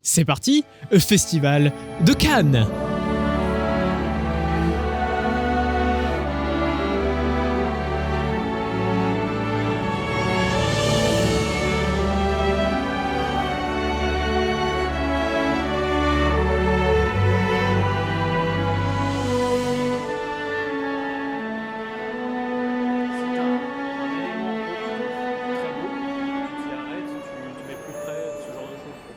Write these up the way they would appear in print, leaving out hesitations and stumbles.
c'est parti, Festival de Cannes.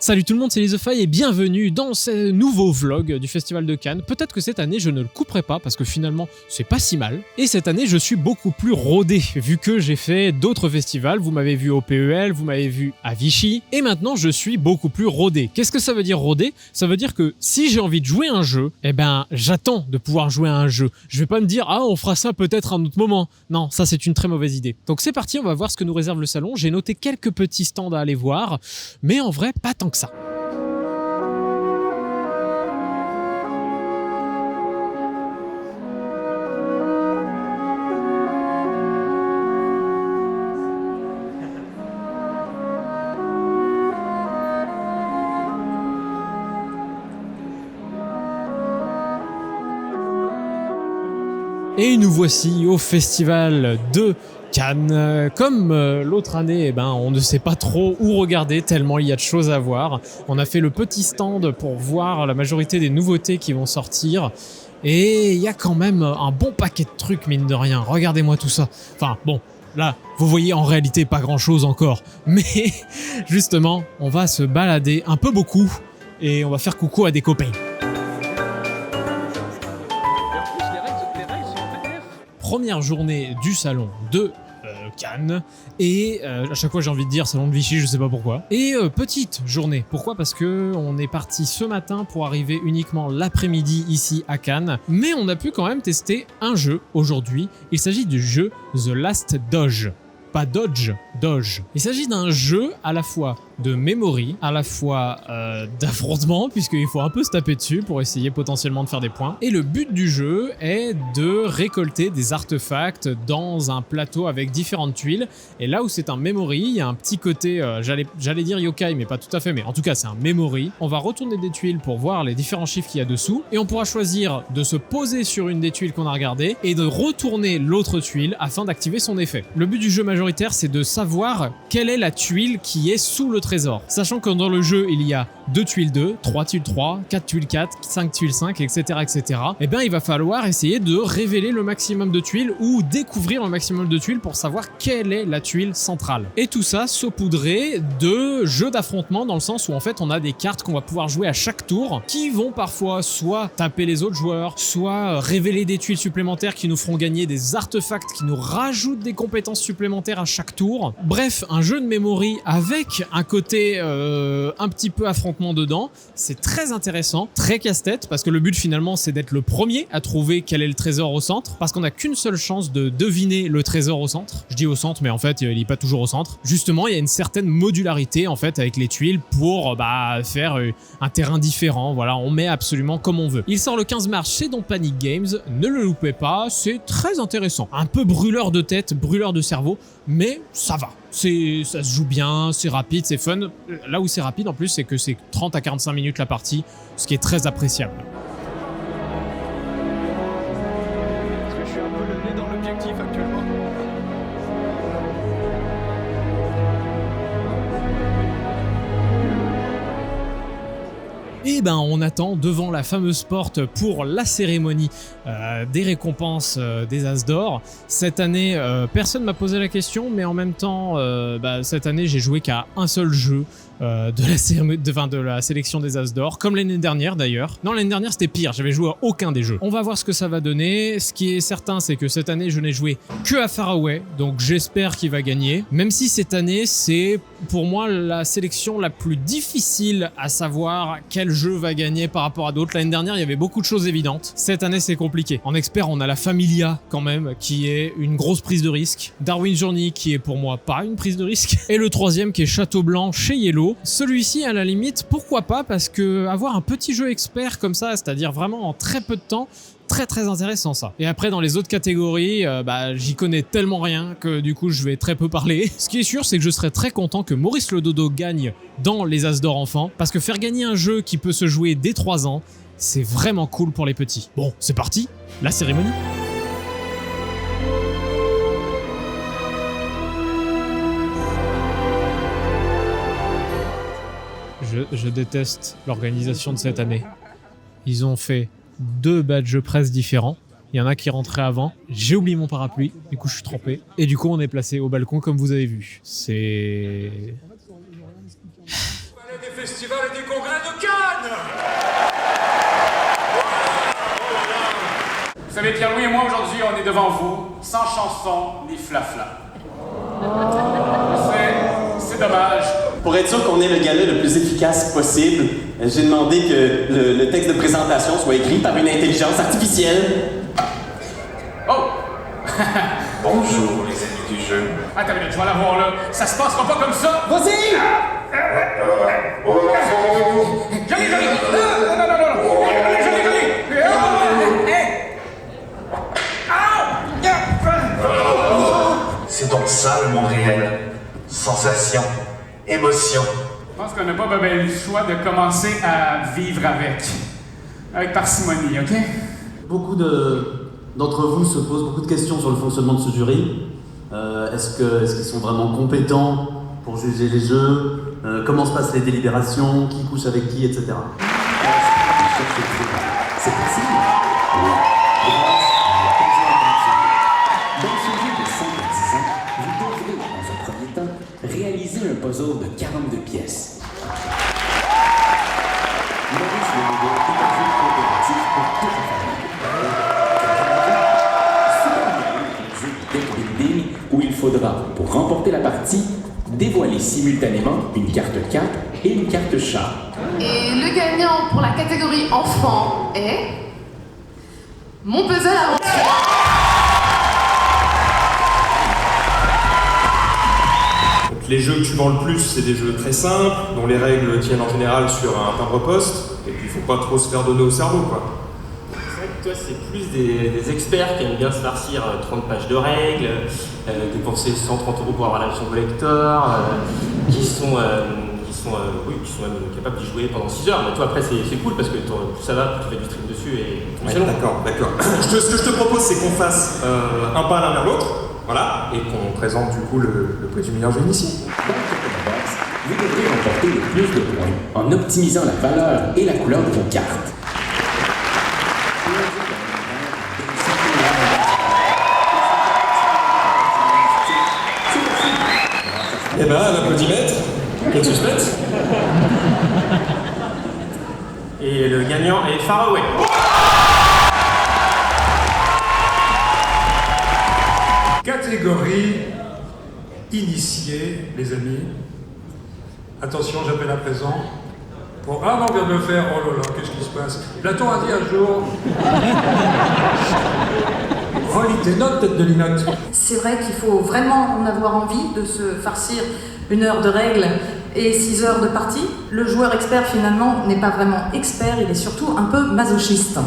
Salut tout le monde, c'est Lizofaï et bienvenue dans ce nouveau vlog du Festival de Cannes. Peut-être que cette année je ne le couperai pas parce que finalement c'est pas si mal. Et cette année je suis beaucoup plus rodé vu que j'ai fait d'autres festivals. Vous m'avez vu au PEL, vous m'avez vu à Vichy et maintenant je suis beaucoup plus rodé. Qu'est-ce que ça veut dire rodé? Ça veut dire que si j'ai envie de jouer à un jeu, eh ben j'attends de pouvoir jouer à un jeu. Je vais pas me dire ah on fera ça peut-être à un autre moment. Non, ça c'est une très mauvaise idée. Donc c'est parti, on va voir ce que nous réserve le salon. J'ai noté quelques petits stands à aller voir, mais en vrai pas tant que ça. Et nous voici au Festival de Cannes. Comme l'autre année, eh ben, on ne sait pas trop où regarder tellement il y a de choses à voir. On a fait le petit stand pour voir la majorité des nouveautés qui vont sortir. Et il y a quand même un bon paquet de trucs, mine de rien. Regardez-moi tout ça. Enfin, bon, là, vous voyez en réalité pas grand-chose encore. Mais justement, on va se balader un peu beaucoup et on va faire coucou à des copains. Première journée du salon de Cannes et à chaque fois j'ai envie de dire salon de Vichy, je sais pas pourquoi. Et petite journée, pourquoi? Parce que on est parti ce matin pour arriver uniquement l'après-midi ici à Cannes, mais on a pu quand même tester un jeu aujourd'hui. Il s'agit du jeu The Last Doge. Pas Dodge, Doge. Il s'agit d'un jeu à la fois de memory, à la fois d'affrontement, puisqu'il faut un peu se taper dessus pour essayer potentiellement de faire des points. Et le but du jeu est de récolter des artefacts dans un plateau avec différentes tuiles. Et là où c'est un memory, il y a un petit côté, j'allais dire yokai, mais pas tout à fait, mais en tout cas c'est un memory. On va retourner des tuiles pour voir les différents chiffres qu'il y a dessous. Et on pourra choisir de se poser sur une des tuiles qu'on a regardées et de retourner l'autre tuile afin d'activer son effet. Le but du jeu majoritaire, c'est de savoir quelle est la tuile qui est sous le trésor. Sachant que dans le jeu, il y a 2 tuiles 2, 3 tuiles 3, 4 tuiles 4, 5 tuiles 5, etc. etc. Et bien, il va falloir essayer de révéler le maximum de tuiles ou découvrir le maximum de tuiles pour savoir quelle est la tuile centrale. Et tout ça saupoudré de jeux d'affrontement dans le sens où en fait, on a des cartes qu'on va pouvoir jouer à chaque tour qui vont parfois soit taper les autres joueurs, soit révéler des tuiles supplémentaires qui nous feront gagner des artefacts qui nous rajoutent des compétences supplémentaires à chaque tour. Bref, un jeu de memory avec un côté un petit peu affrontement dedans. C'est très intéressant, très casse-tête, parce que le but finalement c'est d'être le premier à trouver quel est le trésor au centre, parce qu'on n'a qu'une seule chance de deviner le trésor au centre. Je dis au centre, mais en fait il n'est pas toujours au centre. Justement, il y a une certaine modularité en fait avec les tuiles pour faire un terrain différent. Voilà, on met absolument comme on veut. Il sort le 15 mars chez Don't Panic Games, ne le loupez pas, c'est très intéressant. Un peu brûleur de tête, brûleur de cerveau, mais ça va. Ça se joue bien, c'est rapide, c'est fun. Là où c'est rapide en plus, c'est que c'est 30 à 45 minutes la partie, ce qui est très appréciable. Parce que je suis un peu le nez dans l'objectif actuellement. Et ben on attend devant la fameuse porte pour la cérémonie des récompenses des As d'Or. Cette année, personne m'a posé la question, mais en même temps, cette année j'ai joué qu'à un seul jeu de la sélection des As d'Or, comme l'année dernière d'ailleurs. Non, l'année dernière c'était pire, j'avais joué à aucun des jeux. On va voir ce que ça va donner. Ce qui est certain, c'est que cette année je n'ai joué que à Faraway, donc j'espère qu'il va gagner. Même si cette année c'est pour moi la sélection la plus difficile à savoir quel jeu va gagner par rapport à d'autres. L'année dernière il y avait beaucoup de choses évidentes. Cette année c'est compliqué. En expert on a la Familia quand même, qui est une grosse prise de risque. Darwin Journey qui est pour moi pas une prise de risque. Et le troisième qui est Château Blanc chez Yellow. Celui-ci, à la limite, pourquoi pas, parce que avoir un petit jeu expert comme ça, c'est-à-dire vraiment en très peu de temps, très très intéressant ça. Et après dans les autres catégories, j'y connais tellement rien que du coup je vais très peu parler. Ce qui est sûr, c'est que je serais très content que Maurice Le Dodo gagne dans les As d'or enfants, parce que faire gagner un jeu qui peut se jouer dès 3 ans, c'est vraiment cool pour les petits. Bon, c'est parti, la cérémonie. Je déteste l'organisation de cette année. Ils ont fait 2 badges presse différents. Il y en a qui rentraient avant. J'ai oublié mon parapluie, du coup je suis trempé. Et du coup on est placé au balcon comme vous avez vu. C'est... Des festivals et du congrès de Cannes. Vous savez, Pierre-Louis et moi, aujourd'hui, on est devant vous, sans chanson ni flafla. C'est dommage. Pour être sûr qu'on ait le gala le plus efficace possible, j'ai demandé que le texte de présentation soit écrit par une intelligence artificielle. Oh! Bonjour les amis du jeu. Attends une minute, je vais la voir là. Ça se passera pas comme ça! Vas-y! J'arrive! Non! C'est donc ça le monde réel. Sensation, émotion. Je pense qu'on n'a pas bien le choix de commencer à vivre avec parcimonie, ok? Beaucoup d'entre vous se posent beaucoup de questions sur le fonctionnement de ce jury. Est-ce qu'ils sont vraiment compétents pour juger les jeux? Comment se passent les délibérations? Qui couche avec qui, etc. C'est possible. Dans ce jeu de 5 à 10 ans, vous devrez, dans un premier temps, réaliser un puzzle de 42 pièces. Maurice Le Dodo est un jeu coopératif pour toute la famille. C'est un jeu de deck building où il faudra, pour remporter la partie, dévoiler simultanément une carte 4 et une carte chat. Et le gagnant pour la catégorie enfant est... Mon puzzle aventure. Donc les jeux que tu vends le plus, c'est des jeux très simples, dont les règles tiennent en général sur un timbre-poste, et puis il faut pas trop se faire donner au cerveau, quoi. C'est vrai que toi, c'est plus des experts qui aiment bien se farcir 30 pages de règles, dépenser 130 € pour avoir la version collector, qui sont même capables d'y jouer pendant 6 heures. Mais toi, après, c'est cool parce que plus ça va, plus tu fais du stream dessus et Ouais, d'accord. Ce que je te propose, c'est qu'on fasse un pas l'un vers l'autre, voilà, et qu'on présente du coup le prix du meilleur jeu initié. Dans Pokémon Box, vous devrez remporter le plus de points en optimisant la valeur et la couleur de vos cartes. Eh ben, un applaudimètre, quel suspense. Et le gagnant est Faraway. Catégorie initiée, les amis. Attention, j'appelle à présent. Bon, ah non, on vient de le faire. Oh là là, qu'est-ce qui se passe? Platon a dit un jour. Relis tes notes, tête de linotte. C'est vrai qu'il faut vraiment en avoir envie de se farcir 1 heure de règles et 6 heures de partie. Le joueur expert, finalement, n'est pas vraiment expert, il est surtout un peu masochiste.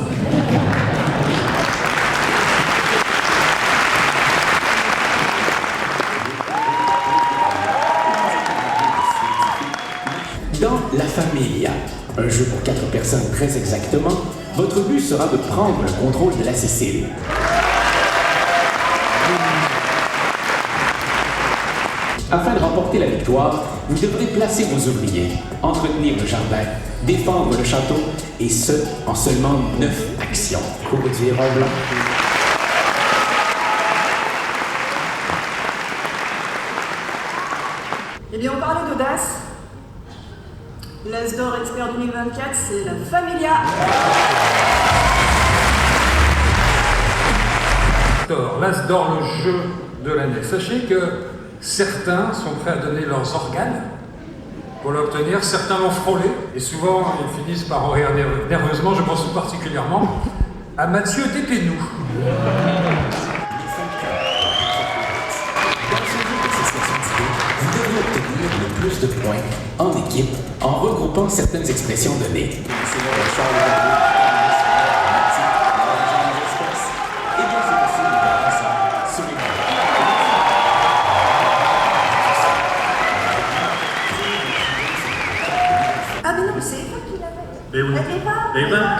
Dans La Familia, un jeu pour 4 personnes très exactement, votre but sera de prendre le contrôle de la Sicile. Afin de remporter la victoire, vous devrez placer vos ouvriers, entretenir le jardin, défendre le château, et ce, en seulement 9 actions. Conduire en blanc. Eh bien, on parlait d'audace. L'As d'or expert 2024, c'est la Familia. L'As d'or, le jeu de l'année. Sachez que certains sont prêts à donner leurs organes pour l'obtenir, certains l'ont frôlé, et souvent ils finissent par en rire nerveusement. Je pense particulièrement à Mathieu Despénou. Vous devrez obtenir le plus de points en équipe en regroupant certaines expressions données. Mais oui. Et voilà.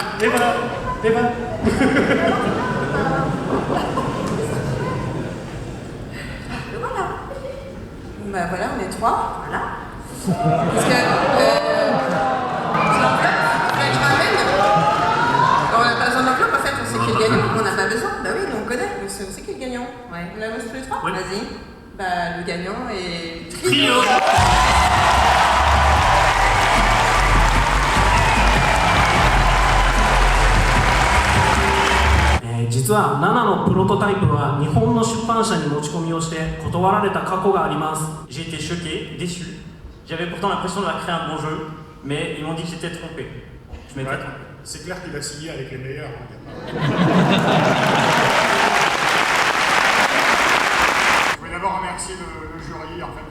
Bah voilà, on est 3, voilà. Parce que, je ramène. On n'a pas besoin d'enveloppe, en fait, on sait qui est le gagnant. On n'a pas besoin, bah oui, on connaît, on sait qui est le gagnant. Ouais. On l'annonce tous les 3 ? Oui. Vas-y. Bah, le gagnant est... Trio.「実は7のプロトタイプは日本の出版社に持ち込みをして断られた過去があります。J'ai été choqué, déçu. J'avais pourtant l'impression d'avoir créé un bon jeu, mais ils m'ont dit que j'étais trompé. Je m'étais trompé. C'est clair qu'il a signé avec les meilleurs. Je voulais d'abord remercier le jury, en fait,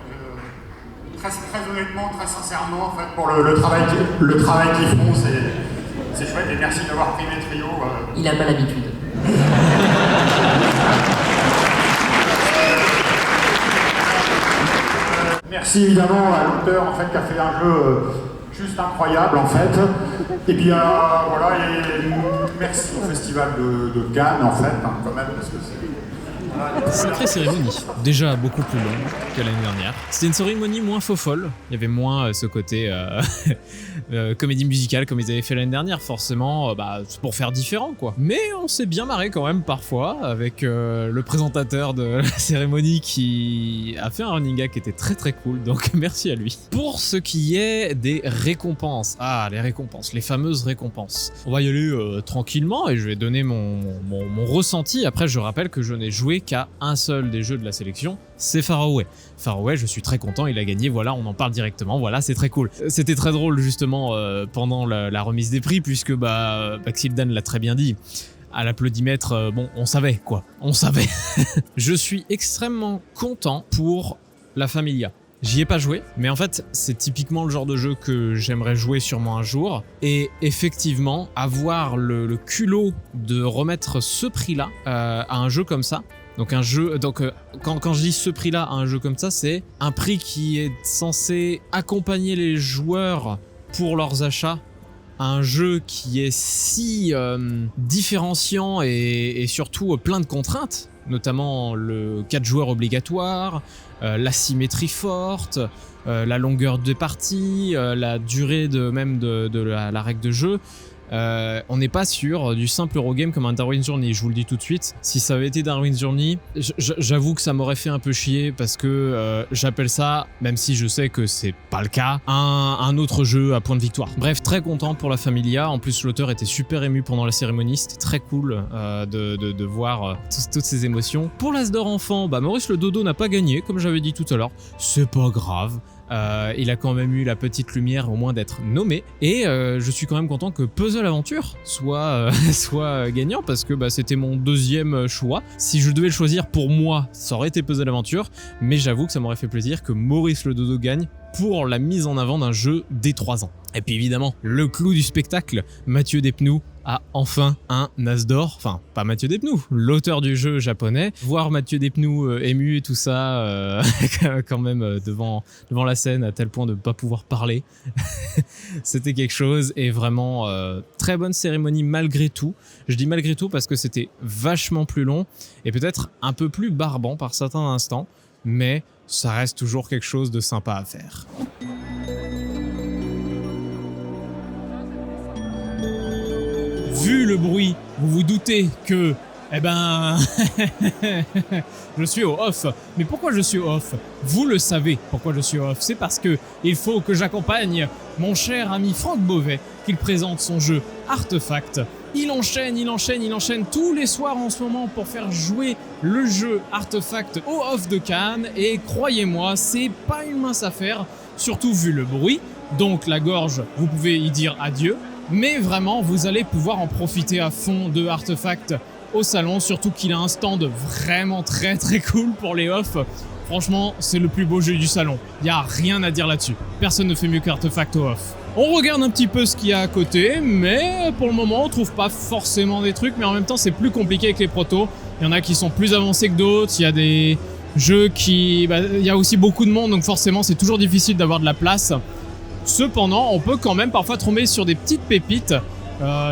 très honnêtement, très sincèrement, en fait, pour le travail qu'ils font, c'est chouette, et merci d'avoir primé Trio. Il n'a pas l'habitude. Merci évidemment à l'auteur, en fait, qui a fait un jeu juste incroyable, en fait. Et puis voilà, et merci au Festival de Cannes, en fait, hein, quand même, parce que c'est... Sacrée cérémonie, déjà beaucoup plus longue que l'année dernière. C'était une cérémonie moins faux-folle, il y avait moins ce côté comédie musicale comme ils avaient fait l'année dernière, forcément c'est pour faire différent quoi. Mais on s'est bien marré quand même parfois avec le présentateur de la cérémonie qui a fait un running gag qui était très très cool, donc merci à lui. Pour ce qui est des récompenses, les récompenses, les fameuses récompenses. On va y aller tranquillement et je vais donner mon ressenti. Après je rappelle que je n'ai joué qu'à un seul des jeux de la sélection, c'est Faraway. Faraway, je suis très content, il a gagné, voilà, on en parle directement, voilà, c'est très cool. C'était très drôle justement pendant la remise des prix, puisque Baxildan l'a très bien dit. À l'applaudimètre, on savait quoi, on savait. Je suis extrêmement content pour la Familia. J'y ai pas joué, mais en fait, c'est typiquement le genre de jeu que j'aimerais jouer sûrement un jour. Et effectivement, avoir le culot de remettre ce prix-là à un jeu comme ça. Donc quand je dis ce prix-là à un jeu comme ça, c'est un prix qui est censé accompagner les joueurs pour leurs achats. Un jeu qui est si différenciant et surtout plein de contraintes, notamment le 4 joueurs obligatoire, l'asymétrie forte, la longueur des parties, la durée de la règle de jeu. On n'est pas sur du simple Eurogame comme un Darwin's Journey, je vous le dis tout de suite. Si ça avait été Darwin's Journey, j'avoue que ça m'aurait fait un peu chier parce que j'appelle ça, même si je sais que c'est pas le cas, un autre jeu à point de victoire. Bref, très content pour la Familia. En plus, l'auteur était super ému pendant la cérémonie, c'était très cool de voir toutes ces émotions. Pour l'As d'or enfant, Maurice le Dodo n'a pas gagné, comme j'avais dit tout à l'heure. C'est pas grave. Il a quand même eu la petite lumière au moins d'être nommé et je suis quand même content que Puzzle Aventure soit gagnant parce que c'était mon deuxième choix. Si je devais le choisir pour moi, ça aurait été Puzzle Aventure, mais j'avoue que ça m'aurait fait plaisir que Maurice le Dodo gagne pour la mise en avant d'un jeu dès 3 ans. Et puis évidemment, le clou du spectacle, Mathieu Despnous a enfin un As d'or, enfin pas Mathieu Despnous, l'auteur du jeu japonais. Voir Mathieu Despnous ému et tout ça, quand même devant la scène à tel point de ne pas pouvoir parler, c'était quelque chose et vraiment très bonne cérémonie malgré tout. Je dis malgré tout parce que c'était vachement plus long et peut-être un peu plus barbant par certains instants, mais ça reste toujours quelque chose de sympa à faire. Vu le bruit, vous vous doutez que, je suis au off. Mais pourquoi je suis au off ? Vous le savez pourquoi je suis au off. C'est parce que il faut que j'accompagne mon cher ami Franck Beauvais, qu'il présente son jeu Artefact. Il enchaîne tous les soirs en ce moment pour faire jouer le jeu Artefact au off de Cannes. Et croyez-moi, c'est pas une mince affaire, surtout vu le bruit. Donc la gorge, vous pouvez y dire adieu. Mais vraiment, vous allez pouvoir en profiter à fond de Artefact au salon, surtout qu'il a un stand vraiment très très cool pour les off. Franchement, c'est le plus beau jeu du salon. Il n'y a rien à dire là-dessus. Personne ne fait mieux qu'Artefact au off. On regarde un petit peu ce qu'il y a à côté, mais pour le moment, on trouve pas forcément des trucs, mais en même temps, c'est plus compliqué avec les protos. Il y en a qui sont plus avancés que d'autres, il y a des jeux qui... il y a aussi beaucoup de monde, donc forcément, c'est toujours difficile d'avoir de la place. Cependant, on peut quand même parfois tomber sur des petites pépites.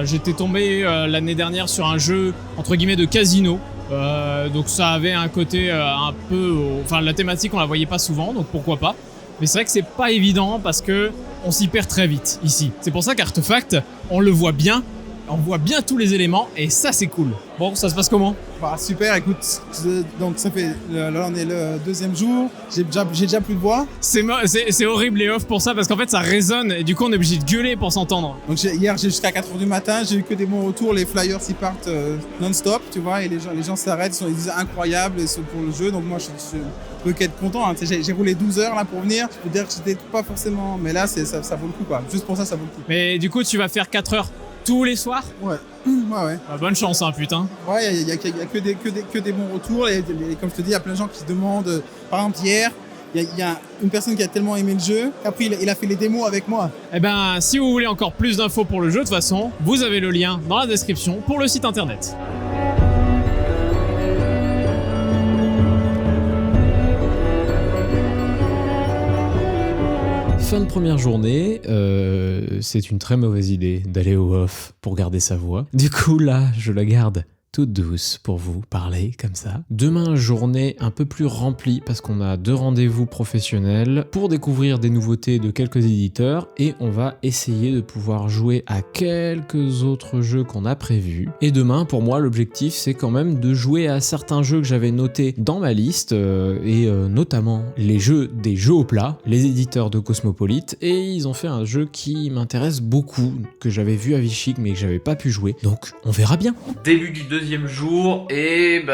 J'étais tombé l'année dernière sur un jeu entre guillemets de casino. Donc ça avait un côté un peu... Enfin, la thématique, on la voyait pas souvent, donc pourquoi pas. Mais c'est vrai que c'est pas évident parce que on s'y perd très vite ici. C'est pour ça qu'Artefact, on le voit bien. On voit bien tous les éléments et ça c'est cool. Bon, ça se passe comment? Bah super, écoute, donc ça fait, là on est le 2e jour, j'ai déjà plus de voix. C'est horrible les off pour ça parce qu'en fait ça résonne et du coup on est obligé de gueuler pour s'entendre. Donc hier j'ai jusqu'à 4h du matin, j'ai eu que des bons retours, les flyers ils partent non-stop, tu vois, et les gens s'arrêtent, ils disent incroyable pour le jeu, donc moi je peux qu'être content, hein. J'ai roulé 12 heures là pour venir, je peux dire que j'étais pas forcément, mais là ça vaut le coup quoi, juste pour ça vaut le coup. Mais du coup tu vas faire 4 heures tous les soirs? Ouais. Bonne chance, hein, putain. Ouais, il y a que des bons retours. Et comme je te dis, il y a plein de gens qui se demandent. Par exemple, hier, il y a une personne qui a tellement aimé le jeu qu'après, il a fait les démos avec moi. Eh ben, si vous voulez encore plus d'infos pour le jeu, de toute façon, vous avez le lien dans la description pour le site internet. Fin de première journée, c'est une très mauvaise idée d'aller au off pour garder sa voix. Du coup là, je la garde toute douce pour vous parler comme ça. Demain, journée un peu plus remplie parce qu'on a 2 rendez-vous professionnels pour découvrir des nouveautés de quelques éditeurs et on va essayer de pouvoir jouer à quelques autres jeux qu'on a prévus. Et demain, pour moi, l'objectif c'est quand même de jouer à certains jeux que j'avais notés dans ma liste et notamment des jeux au plat, les éditeurs de Cosmopolite, et ils ont fait un jeu qui m'intéresse beaucoup, que j'avais vu à Vichy mais que j'avais pas pu jouer, donc on verra bien. Début du 2e jour et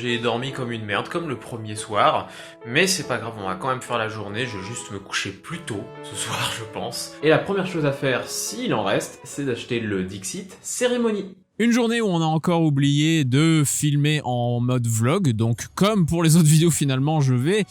j'ai dormi comme une merde, comme le premier soir, mais c'est pas grave, on va quand même faire la journée, je vais juste me coucher plus tôt ce soir je pense. Et la première chose à faire, s'il en reste, c'est d'acheter le Dixit Ceremony. Une journée où on a encore oublié de filmer en mode vlog, donc comme pour les autres vidéos finalement, je vais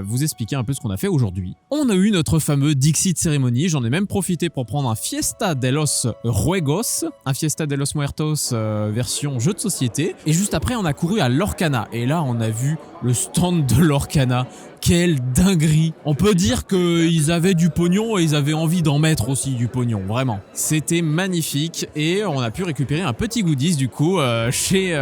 vous expliquer un peu ce qu'on a fait aujourd'hui. On a eu notre fameux Dixit Ceremony, j'en ai même profité pour prendre un Fiesta de los Ruegos, un Fiesta de los Muertos version jeu de société, et juste après on a couru à Lorcana, et là on a vu le stand de Lorcana. Quelle dinguerie! On peut dire qu'ils avaient du pognon et ils avaient envie d'en mettre aussi du pognon, vraiment. C'était magnifique et on a pu récupérer un petit goodies du coup chez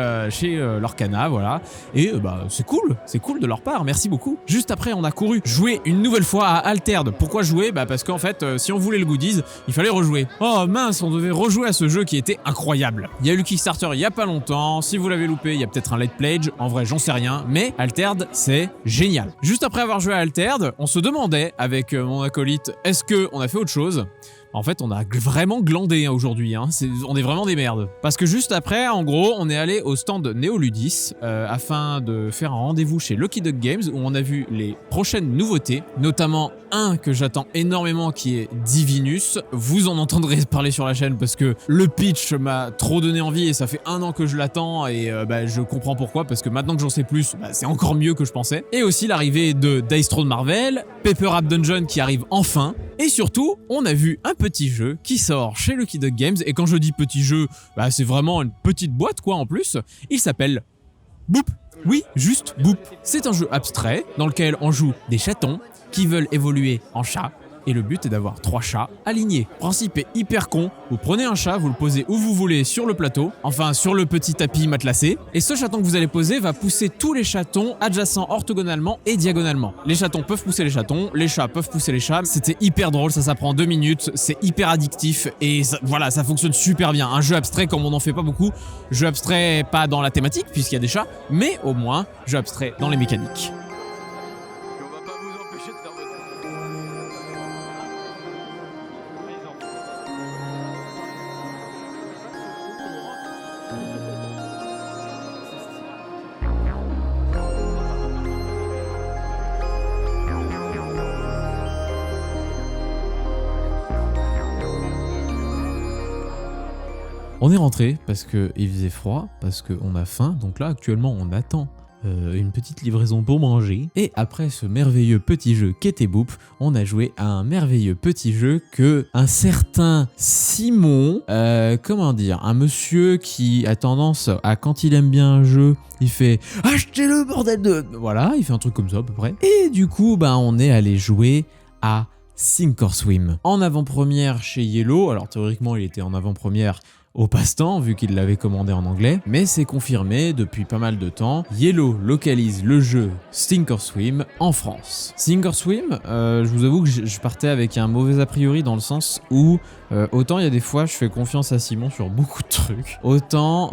Lorcana, voilà. Et c'est cool de leur part, merci beaucoup. Juste après, on a couru jouer une nouvelle fois à Altered. Pourquoi jouer? Parce qu'en fait, si on voulait le goodies, il fallait rejouer. Oh mince, on devait rejouer à ce jeu qui était incroyable. Il y a eu le Kickstarter il y a pas longtemps, si vous l'avez loupé, il y a peut-être un late pledge, en vrai j'en sais rien, mais Altered, c'est génial. Juste après avoir joué à Altered, on se demandait avec mon acolyte, est-ce qu'on a fait autre chose? En fait, on a vraiment glandé aujourd'hui, hein. On est vraiment des merdes. Parce que juste après, en gros, on est allé au stand Neoludis afin de faire un rendez-vous chez Lucky Duck Games où on a vu les prochaines nouveautés, notamment un que j'attends énormément qui est Divinus. Vous en entendrez parler sur la chaîne parce que le pitch m'a trop donné envie et ça fait 1 an que je l'attends et je comprends pourquoi, parce que maintenant que j'en sais plus, c'est encore mieux que je pensais. Et aussi l'arrivée de Dice Throne Marvel, Paper Rap Dungeon qui arrive enfin, et surtout, on a vu un petit jeu qui sort chez Lucky Duck Games, et quand je dis petit jeu, c'est vraiment une petite boîte quoi en plus. Il s'appelle Boop. Oui, juste Boop. C'est un jeu abstrait dans lequel on joue des chatons qui veulent évoluer en chats. Et le but est d'avoir 3 chats alignés. Principe est hyper con, vous prenez un chat, vous le posez où vous voulez sur le plateau, enfin sur le petit tapis matelassé, et ce chaton que vous allez poser va pousser tous les chatons adjacents orthogonalement et diagonalement. Les chatons peuvent pousser les chatons, les chats peuvent pousser les chats, c'était hyper drôle, ça prend 2 minutes, c'est hyper addictif, et voilà, ça fonctionne super bien. Un jeu abstrait comme on n'en fait pas beaucoup, jeu abstrait pas dans la thématique puisqu'il y a des chats, mais au moins jeu abstrait dans les mécaniques. On est rentré parce qu'il faisait froid, parce qu'on a faim, donc là actuellement on attend une petite livraison pour manger. Et après ce merveilleux petit jeu qu'était Boop, on a joué à un merveilleux petit jeu que un certain Simon, comment dire, un monsieur qui a tendance à, quand il aime bien un jeu, il fait « Achetez-le bordel de... » Voilà, il fait un truc comme ça à peu près. Et du coup, on est allé jouer à Sink or Swim. En avant-première chez Yellow, alors théoriquement il était en avant-première au passe-temps, vu qu'il l'avait commandé en anglais, mais c'est confirmé depuis pas mal de temps. Yellow localise le jeu Sink or Swim en France. Sink or Swim, je vous avoue que je partais avec un mauvais a priori dans le sens où autant il y a des fois je fais confiance à Simon sur beaucoup de trucs, autant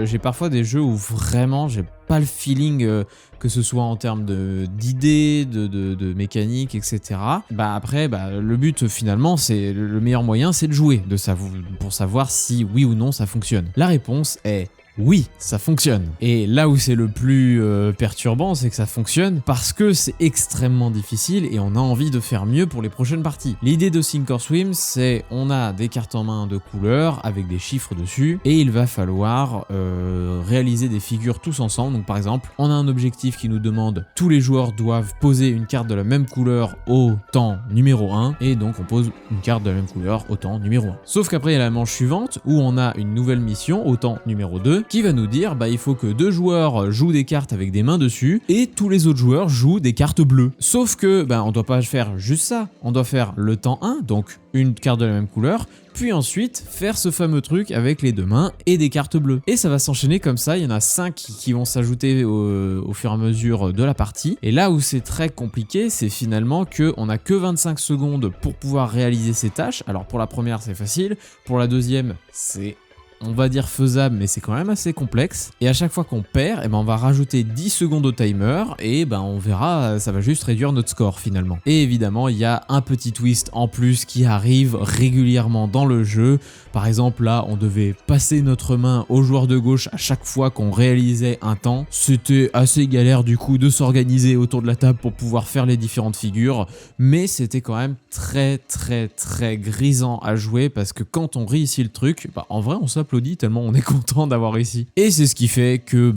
j'ai parfois des jeux où vraiment j'ai pas le feeling que ce soit en termes d'idées, de mécanique, etc. Après, le but finalement, c'est le meilleur moyen, c'est de jouer, pour savoir si oui ou non ça fonctionne. La réponse est oui, ça fonctionne. Et là où c'est le plus perturbant, c'est que ça fonctionne parce que c'est extrêmement difficile et on a envie de faire mieux pour les prochaines parties. L'idée de Sink or Swim, c'est on a des cartes en main de couleurs avec des chiffres dessus et il va falloir réaliser des figures tous ensemble. Donc par exemple, on a un objectif qui nous demande tous les joueurs doivent poser une carte de la même couleur au temps numéro 1 et donc on pose une carte de la même couleur au temps numéro 1. Sauf qu'après il y a la manche suivante où on a une nouvelle mission au temps numéro 2 qui va nous dire il faut que 2 joueurs jouent des cartes avec des mains dessus et tous les autres joueurs jouent des cartes bleues. Sauf que on doit pas faire juste ça, on doit faire le temps 1, donc une carte de la même couleur, puis ensuite faire ce fameux truc avec les 2 mains et des cartes bleues. Et ça va s'enchaîner comme ça, il y en a 5 qui vont s'ajouter au fur et à mesure de la partie. Et là où c'est très compliqué, c'est finalement qu'on n'a que 25 secondes pour pouvoir réaliser ces tâches. Alors pour la première c'est facile, pour la deuxième c'est on va dire faisable, mais c'est quand même assez complexe. Et à chaque fois qu'on perd, on va rajouter 10 secondes au timer et on verra, ça va juste réduire notre score finalement. Et évidemment, il y a un petit twist en plus qui arrive régulièrement dans le jeu. Par exemple, là, on devait passer notre main au joueur de gauche à chaque fois qu'on réalisait un temps. C'était assez galère du coup de s'organiser autour de la table pour pouvoir faire les différentes figures, mais c'était quand même très grisant à jouer parce que quand on réussit le truc, en vrai on s'applaudit tellement on est content d'avoir réussi. Et c'est ce qui fait que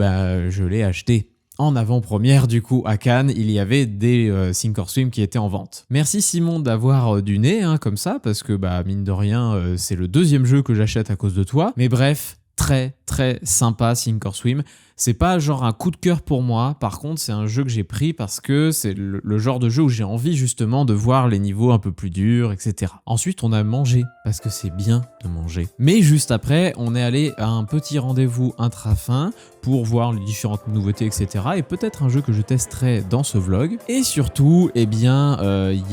je l'ai acheté. En avant-première du coup à Cannes, il y avait des Sink or Swim qui étaient en vente. Merci Simon d'avoir du nez comme ça, parce que mine de rien c'est le 2e jeu que j'achète à cause de toi. Mais bref, très sympa Sink or Swim. C'est pas genre un coup de cœur pour moi, par contre c'est un jeu que j'ai pris parce que c'est le genre de jeu où j'ai envie justement de voir les niveaux un peu plus durs, etc. Ensuite on a mangé, parce que c'est bien de manger. Mais juste après, on est allé à un petit rendez-vous intra-fin pour voir les différentes nouveautés, etc. Et peut-être un jeu que je testerai dans ce vlog. Et surtout, il y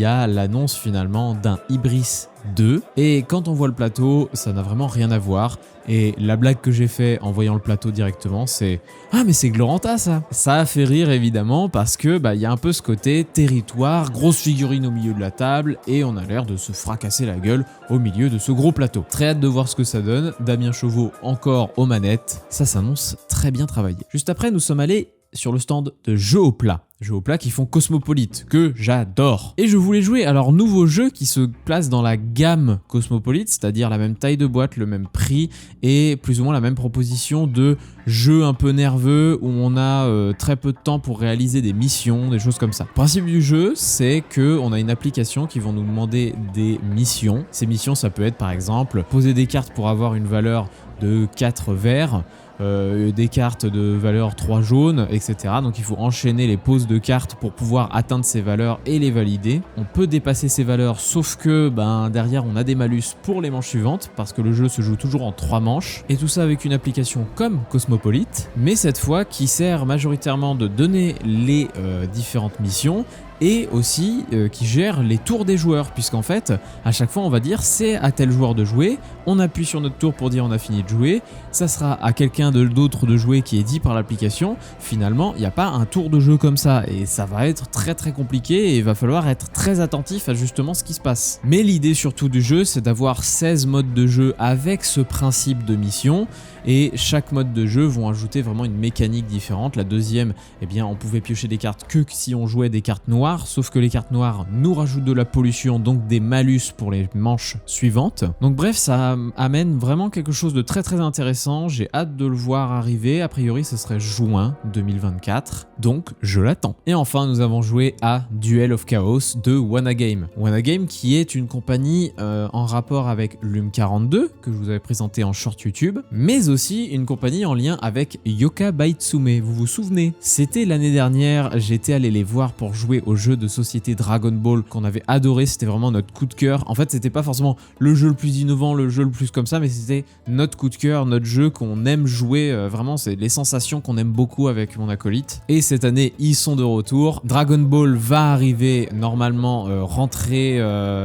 a l'annonce finalement d'un Ibris 2. Et quand on voit le plateau, ça n'a vraiment rien à voir. Et la blague que j'ai fait en voyant le plateau directement, c'est « Ah mais c'est Gloranta ça !» Ça a fait rire évidemment parce que il y a un peu ce côté territoire, grosse figurine au milieu de la table et on a l'air de se fracasser la gueule au milieu de ce gros plateau. Très hâte de voir ce que ça donne. Damien Chauveau encore aux manettes. Ça s'annonce très bien travaillé. Juste après, nous sommes allés sur le stand de Jeux au plat. Jeux au plat qui font Cosmopolite, que j'adore. Et je voulais jouer à leur nouveau jeu qui se place dans la gamme Cosmopolite, c'est-à-dire la même taille de boîte, le même prix et plus ou moins la même proposition de jeu un peu nerveux où on a très peu de temps pour réaliser des missions, des choses comme ça. Le principe du jeu, c'est qu'on a une application qui va nous demander des missions. Ces missions, ça peut être par exemple poser des cartes pour avoir une valeur de 4 verts, des cartes de valeur 3 jaunes, etc. Donc il faut enchaîner les poses de cartes pour pouvoir atteindre ces valeurs et les valider. On peut dépasser ces valeurs, sauf que derrière on a des malus pour les manches suivantes parce que le jeu se joue toujours en 3 manches. Et tout ça avec une application comme Cosmopolite, mais cette fois qui sert majoritairement de donner les différentes missions et aussi qui gère les tours des joueurs, puisqu'en fait à chaque fois on va dire c'est à tel joueur de jouer, on appuie sur notre tour pour dire on a fini de jouer, ça sera à quelqu'un d'autre de jouer qui est dit par l'application. Finalement il n'y a pas un tour de jeu comme ça et ça va être très compliqué et il va falloir être très attentif à justement ce qui se passe. Mais l'idée surtout du jeu, c'est d'avoir 16 modes de jeu avec ce principe de mission et chaque mode de jeu vont ajouter vraiment une mécanique différente. La deuxième, on pouvait piocher des cartes que si on jouait des cartes noires, sauf que les cartes noires nous rajoutent de la pollution, donc des malus pour les manches suivantes. Donc bref, ça amène vraiment quelque chose de très intéressant. J'ai hâte de le voir arriver. A priori, ce serait juin 2024, donc je l'attends. Et enfin, nous avons joué à Duel of Chaos de WannaGame. WannaGame qui est une compagnie en rapport avec Lume42, que je vous avais présenté en short YouTube, mais aussi une compagnie en lien avec Yoka Baitsume. Vous vous souvenez? C'était l'année dernière, j'étais allé les voir pour jouer au au jeu de société Dragon Ball qu'on avait adoré, c'était vraiment notre coup de cœur. En fait, c'était pas forcément le jeu le plus innovant, le jeu le plus comme ça, mais c'était notre coup de cœur, notre jeu qu'on aime jouer, vraiment c'est les sensations qu'on aime beaucoup avec mon acolyte. Et cette année, ils sont de retour. Dragon Ball va arriver normalement rentrée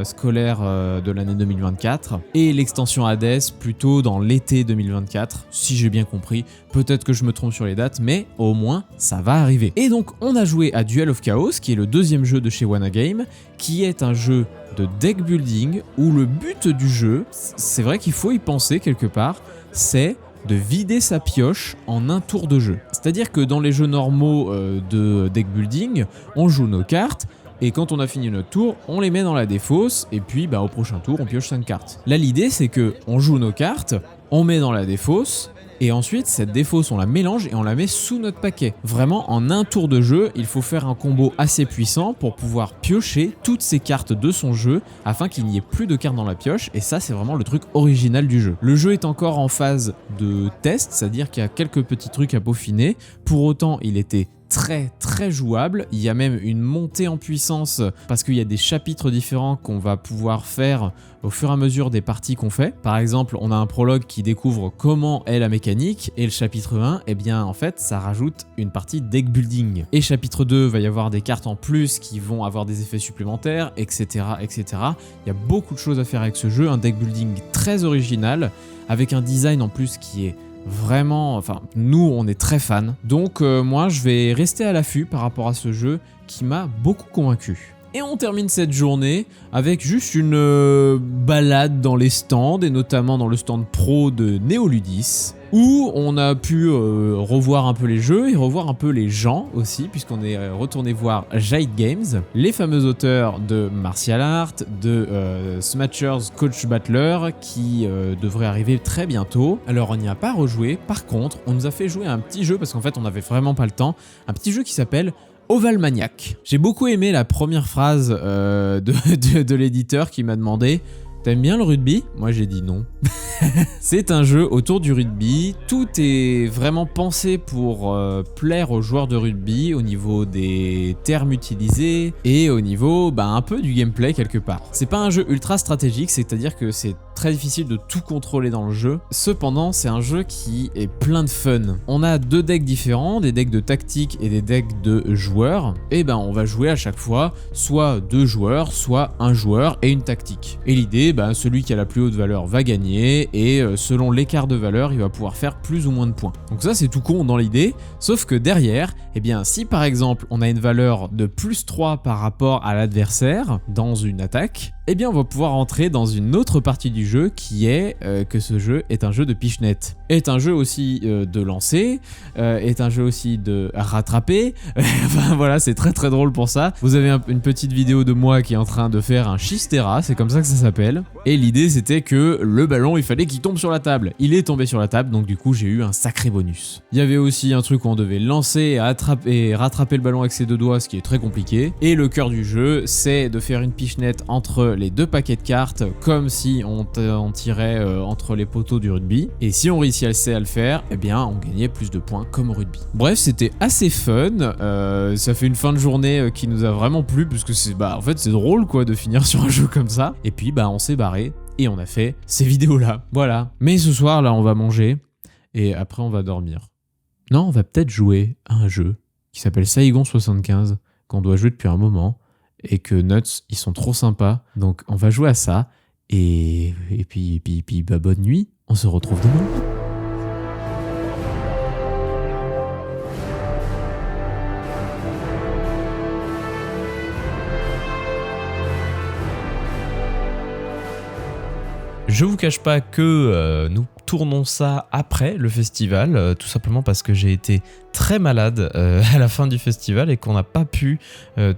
scolaire de l'année 2024 et l'extension Hades plutôt dans l'été 2024, si j'ai bien compris. Peut-être que je me trompe sur les dates, mais au moins ça va arriver. Et donc on a joué à Duel of Chaos, qui est le deuxième jeu de chez Wanna-Game, qui est un jeu de deck building où le but du jeu, c'est vrai qu'il faut y penser quelque part, c'est de vider sa pioche en un tour de jeu. C'est-à-dire que dans les jeux normaux de deck building, on joue nos cartes, et quand on a fini notre tour, on les met dans la défausse, et puis au prochain tour, on pioche 5 cartes. Là, l'idée, c'est que on joue nos cartes, on met dans la défausse, et ensuite, cette défausse, on la mélange et on la met sous notre paquet. Vraiment, en un tour de jeu, il faut faire un combo assez puissant pour pouvoir piocher toutes ces cartes de son jeu afin qu'il n'y ait plus de cartes dans la pioche. Et ça, c'est vraiment le truc original du jeu. Le jeu est encore en phase de test, c'est-à-dire qu'il y a quelques petits trucs à peaufiner. Pour autant, il était très jouable. Il y a même une montée en puissance parce qu'il y a des chapitres différents qu'on va pouvoir faire au fur et à mesure des parties qu'on fait. Par exemple, on a un prologue qui découvre comment est la mécanique et le chapitre 1, eh bien en fait ça rajoute une partie deck building. Et chapitre 2, va y avoir des cartes en plus qui vont avoir des effets supplémentaires, etc. etc. Il y a beaucoup de choses à faire avec ce jeu, un deck building très original avec un design en plus qui est vraiment, enfin nous on est très fans, donc moi je vais rester à l'affût par rapport à ce jeu qui m'a beaucoup convaincu. Et on termine cette journée avec juste une balade dans les stands, et notamment dans le stand pro de Néoludis, où on a pu revoir un peu les jeux et revoir un peu les gens aussi, puisqu'on est retourné voir Jade Games, les fameux auteurs de Martial Art, de Smatchers Coach Battler, qui devrait arriver très bientôt. Alors on n'y a pas rejoué, par contre on nous a fait jouer à un petit jeu, parce qu'en fait on n'avait vraiment pas le temps, un petit jeu qui s'appelle Oval Maniac. J'ai beaucoup aimé la première phrase de l'éditeur qui m'a demandé « T'aimes bien le rugby ?» Moi j'ai dit non. C'est un jeu autour du rugby, tout est vraiment pensé pour plaire aux joueurs de rugby au niveau des termes utilisés et au niveau un peu du gameplay quelque part. C'est pas un jeu ultra stratégique, c'est-à-dire que c'est très difficile de tout contrôler dans le jeu. Cependant, c'est un jeu qui est plein de fun. On a deux decks différents, des decks de tactique et des decks de joueurs. Et on va jouer à chaque fois soit 2 joueurs, soit 1 joueur et une tactique. Et l'idée, celui qui a la plus haute valeur va gagner, et selon l'écart de valeur, il va pouvoir faire plus ou moins de points. Donc ça, c'est tout con dans l'idée, sauf que derrière, si par exemple on a une valeur de +3 par rapport à l'adversaire dans une attaque, on va pouvoir entrer dans une autre partie du jeu qui est que ce jeu est un jeu de pichenette, est un jeu aussi de lancer, est un jeu aussi de rattraper. Enfin voilà, c'est très drôle pour ça. Vous avez une petite vidéo de moi qui est en train de faire un Chistera, c'est comme ça que ça s'appelle. Et l'idée c'était que le ballon, il fallait qu'il tombe sur la table. Il est tombé sur la table, donc du coup j'ai eu un sacré bonus. Il y avait aussi un truc où on devait lancer et rattraper le ballon avec ses 2 doigts, ce qui est très compliqué. Et le cœur du jeu, c'est de faire une pichenette entre les 2 paquets de cartes, comme si on tirait entre les poteaux du rugby. Et si on réussissait à le faire, on gagnait plus de points comme au rugby. Bref, c'était assez fun. Ça fait une fin de journée qui nous a vraiment plu, parce que c'est en fait c'est drôle quoi de finir sur un jeu comme ça. Et puis on s'est barré et on a fait ces vidéos là. Voilà. Mais ce soir là, on va manger et après on va dormir. Non, on va peut-être jouer à un jeu qui s'appelle Saigon 75, qu'on doit jouer depuis un moment, et que Nuts, ils sont trop sympas. Donc on va jouer à ça, et puis bonne nuit, on se retrouve demain. Je vous cache pas que nous tournons ça après le festival, tout simplement parce que j'ai été très malade à la fin du festival et qu'on n'a pas pu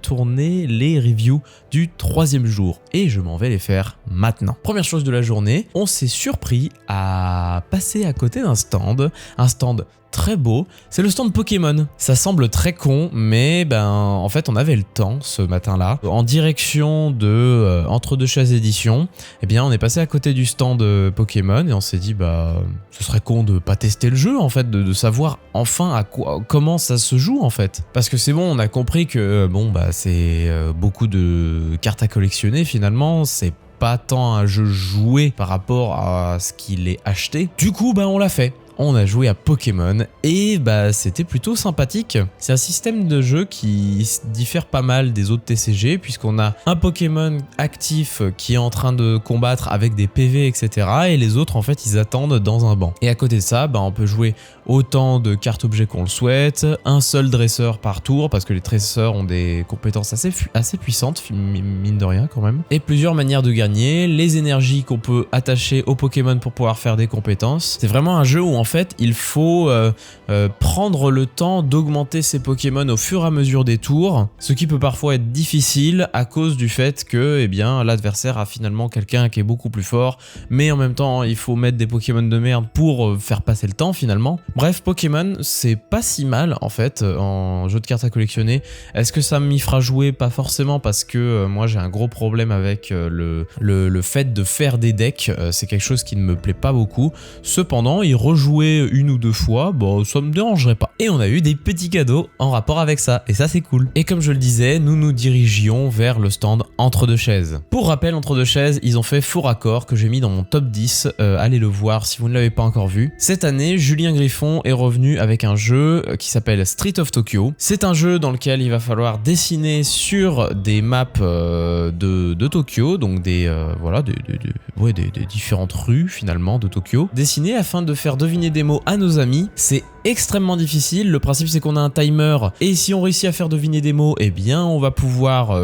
tourner les reviews du 3e jour. Et je m'en vais les faire maintenant. Première chose de la journée, on s'est surpris à passer à côté d'un stand très beau, c'est le stand Pokémon. Ça semble très con, mais en fait on avait le temps ce matin-là. En direction de Entre Deux Chaises Éditions, on est passé à côté du stand Pokémon et on s'est dit ce serait con de pas tester le jeu en fait, de savoir enfin à quoi comment ça se joue en fait. Parce que c'est bon, on a compris que c'est beaucoup de cartes à collectionner finalement, c'est pas tant un jeu joué par rapport à ce qu'il est acheté. Du coup, on l'a fait. On a joué à Pokémon et c'était plutôt sympathique. C'est un système de jeu qui diffère pas mal des autres TCG puisqu'on a un Pokémon actif qui est en train de combattre avec des PV, etc. Et les autres, en fait, ils attendent dans un banc. Et à côté de ça, on peut jouer autant de cartes objets qu'on le souhaite, un seul dresseur par tour parce que les dresseurs ont des compétences assez puissantes, mine de rien quand même. Et plusieurs manières de gagner, les énergies qu'on peut attacher au Pokémon pour pouvoir faire des compétences. C'est vraiment un jeu où en fait il faut prendre le temps d'augmenter ses Pokémon au fur et à mesure des tours, ce qui peut parfois être difficile à cause du fait que l'adversaire a finalement quelqu'un qui est beaucoup plus fort, mais en même temps il faut mettre des Pokémon de merde pour faire passer le temps finalement. Bref, Pokémon c'est pas si mal en fait en jeu de cartes à collectionner. Est-ce que ça m'y fera jouer? Pas forcément, parce que moi j'ai un gros problème avec le fait de faire des decks, c'est quelque chose qui ne me plaît pas beaucoup. Cependant, y rejouer une ou deux fois, ça me dérangerait pas. Et on a eu des petits cadeaux en rapport avec ça, et ça c'est cool. Et comme je le disais, nous nous dirigions vers le stand Entre deux chaises. Pour rappel, Entre deux chaises, ils ont fait Faux Raccord que j'ai mis dans mon top 10, allez le voir si vous ne l'avez pas encore vu. Cette année, Julien Griffon est revenu avec un jeu qui s'appelle Street of Tokyo. C'est un jeu dans lequel il va falloir dessiner sur des maps de Tokyo, donc des différentes rues finalement de Tokyo, dessiner afin de faire deviner des mots à nos amis. C'est extrêmement difficile. Le principe c'est qu'on a un timer et si on réussit à faire deviner des mots, on va pouvoir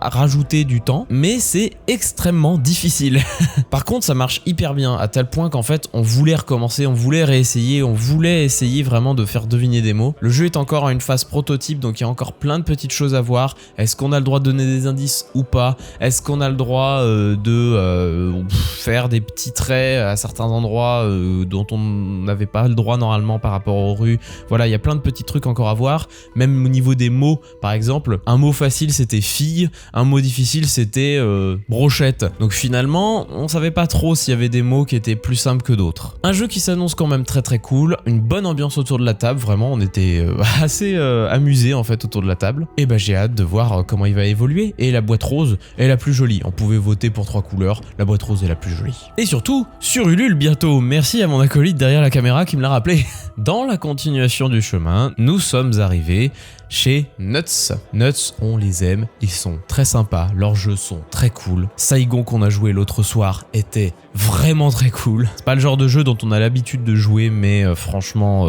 rajouter du temps, mais c'est extrêmement difficile. Par contre, ça marche hyper bien à tel point qu'en fait on voulait recommencer, on voulait réessayer, on voulait essayer vraiment de faire deviner des mots. Le jeu est encore en une phase prototype, donc il y a encore plein de petites choses à voir. Est-ce qu'on a le droit de donner des indices ou pas? Est-ce qu'on a le droit de faire des petits traits à certains endroits dont on n'avait pas le droit normalement par rapport aux rues? Voilà, il y a plein de petits trucs encore à voir. Même au niveau des mots, par exemple, un mot facile c'était fille, un mot difficile c'était brochette. Donc finalement, on savait pas trop s'il y avait des mots qui étaient plus simples que d'autres. Un jeu qui s'annonce quand même très très cool, une bonne ambiance autour de la table, vraiment on était assez amusés en fait autour de la table. Et j'ai hâte de voir comment il va évoluer. Et la boîte rose est la plus jolie. On pouvait voter pour 3 couleurs, la boîte rose est la plus jolie. Et surtout, sur Ulule bientôt. Merci à mon acolyte derrière la caméra qui me l'a rappelé. Dans la continuation du chemin, nous sommes arrivés chez Nuts. Nuts, on les aime, ils sont très sympas, leurs jeux sont très cool. Saigon qu'on a joué l'autre soir était vraiment très cool. C'est pas le genre de jeu dont on a l'habitude de jouer, mais franchement,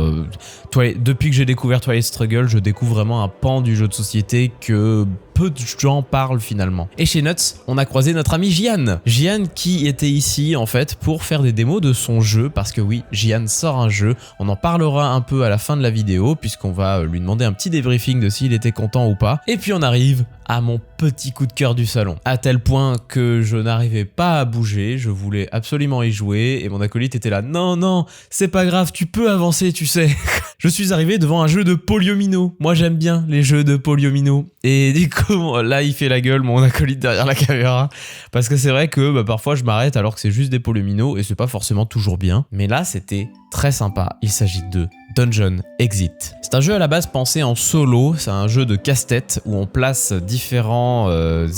depuis que j'ai découvert Twilight Struggle, je découvre vraiment un pan du jeu de société que peu de gens parlent finalement. Et chez Nuts, on a croisé notre ami Gian. Gian qui était ici en fait pour faire des démos de son jeu, parce que oui, Gian sort un jeu, on en parlera un peu à la fin de la vidéo puisqu'on va lui demander un petit débriefing de s'il était content ou pas. Et puis on arrive à mon petit coup de cœur du salon, à tel point que je n'arrivais pas à bouger, je voulais absolument y jouer et mon acolyte était là, non, c'est pas grave, tu peux avancer, tu sais. Je suis arrivé devant un jeu de Poliomino. Moi j'aime bien les jeux de Poliomino. Et du coup, là il fait la gueule, mon acolyte derrière la caméra, parce que c'est vrai que parfois je m'arrête alors que c'est juste des Poliomino et c'est pas forcément toujours bien. Mais là c'était très sympa, il s'agit de Dungeon Exit. C'est un jeu à la base pensé en solo, c'est un jeu de casse-tête où on place différents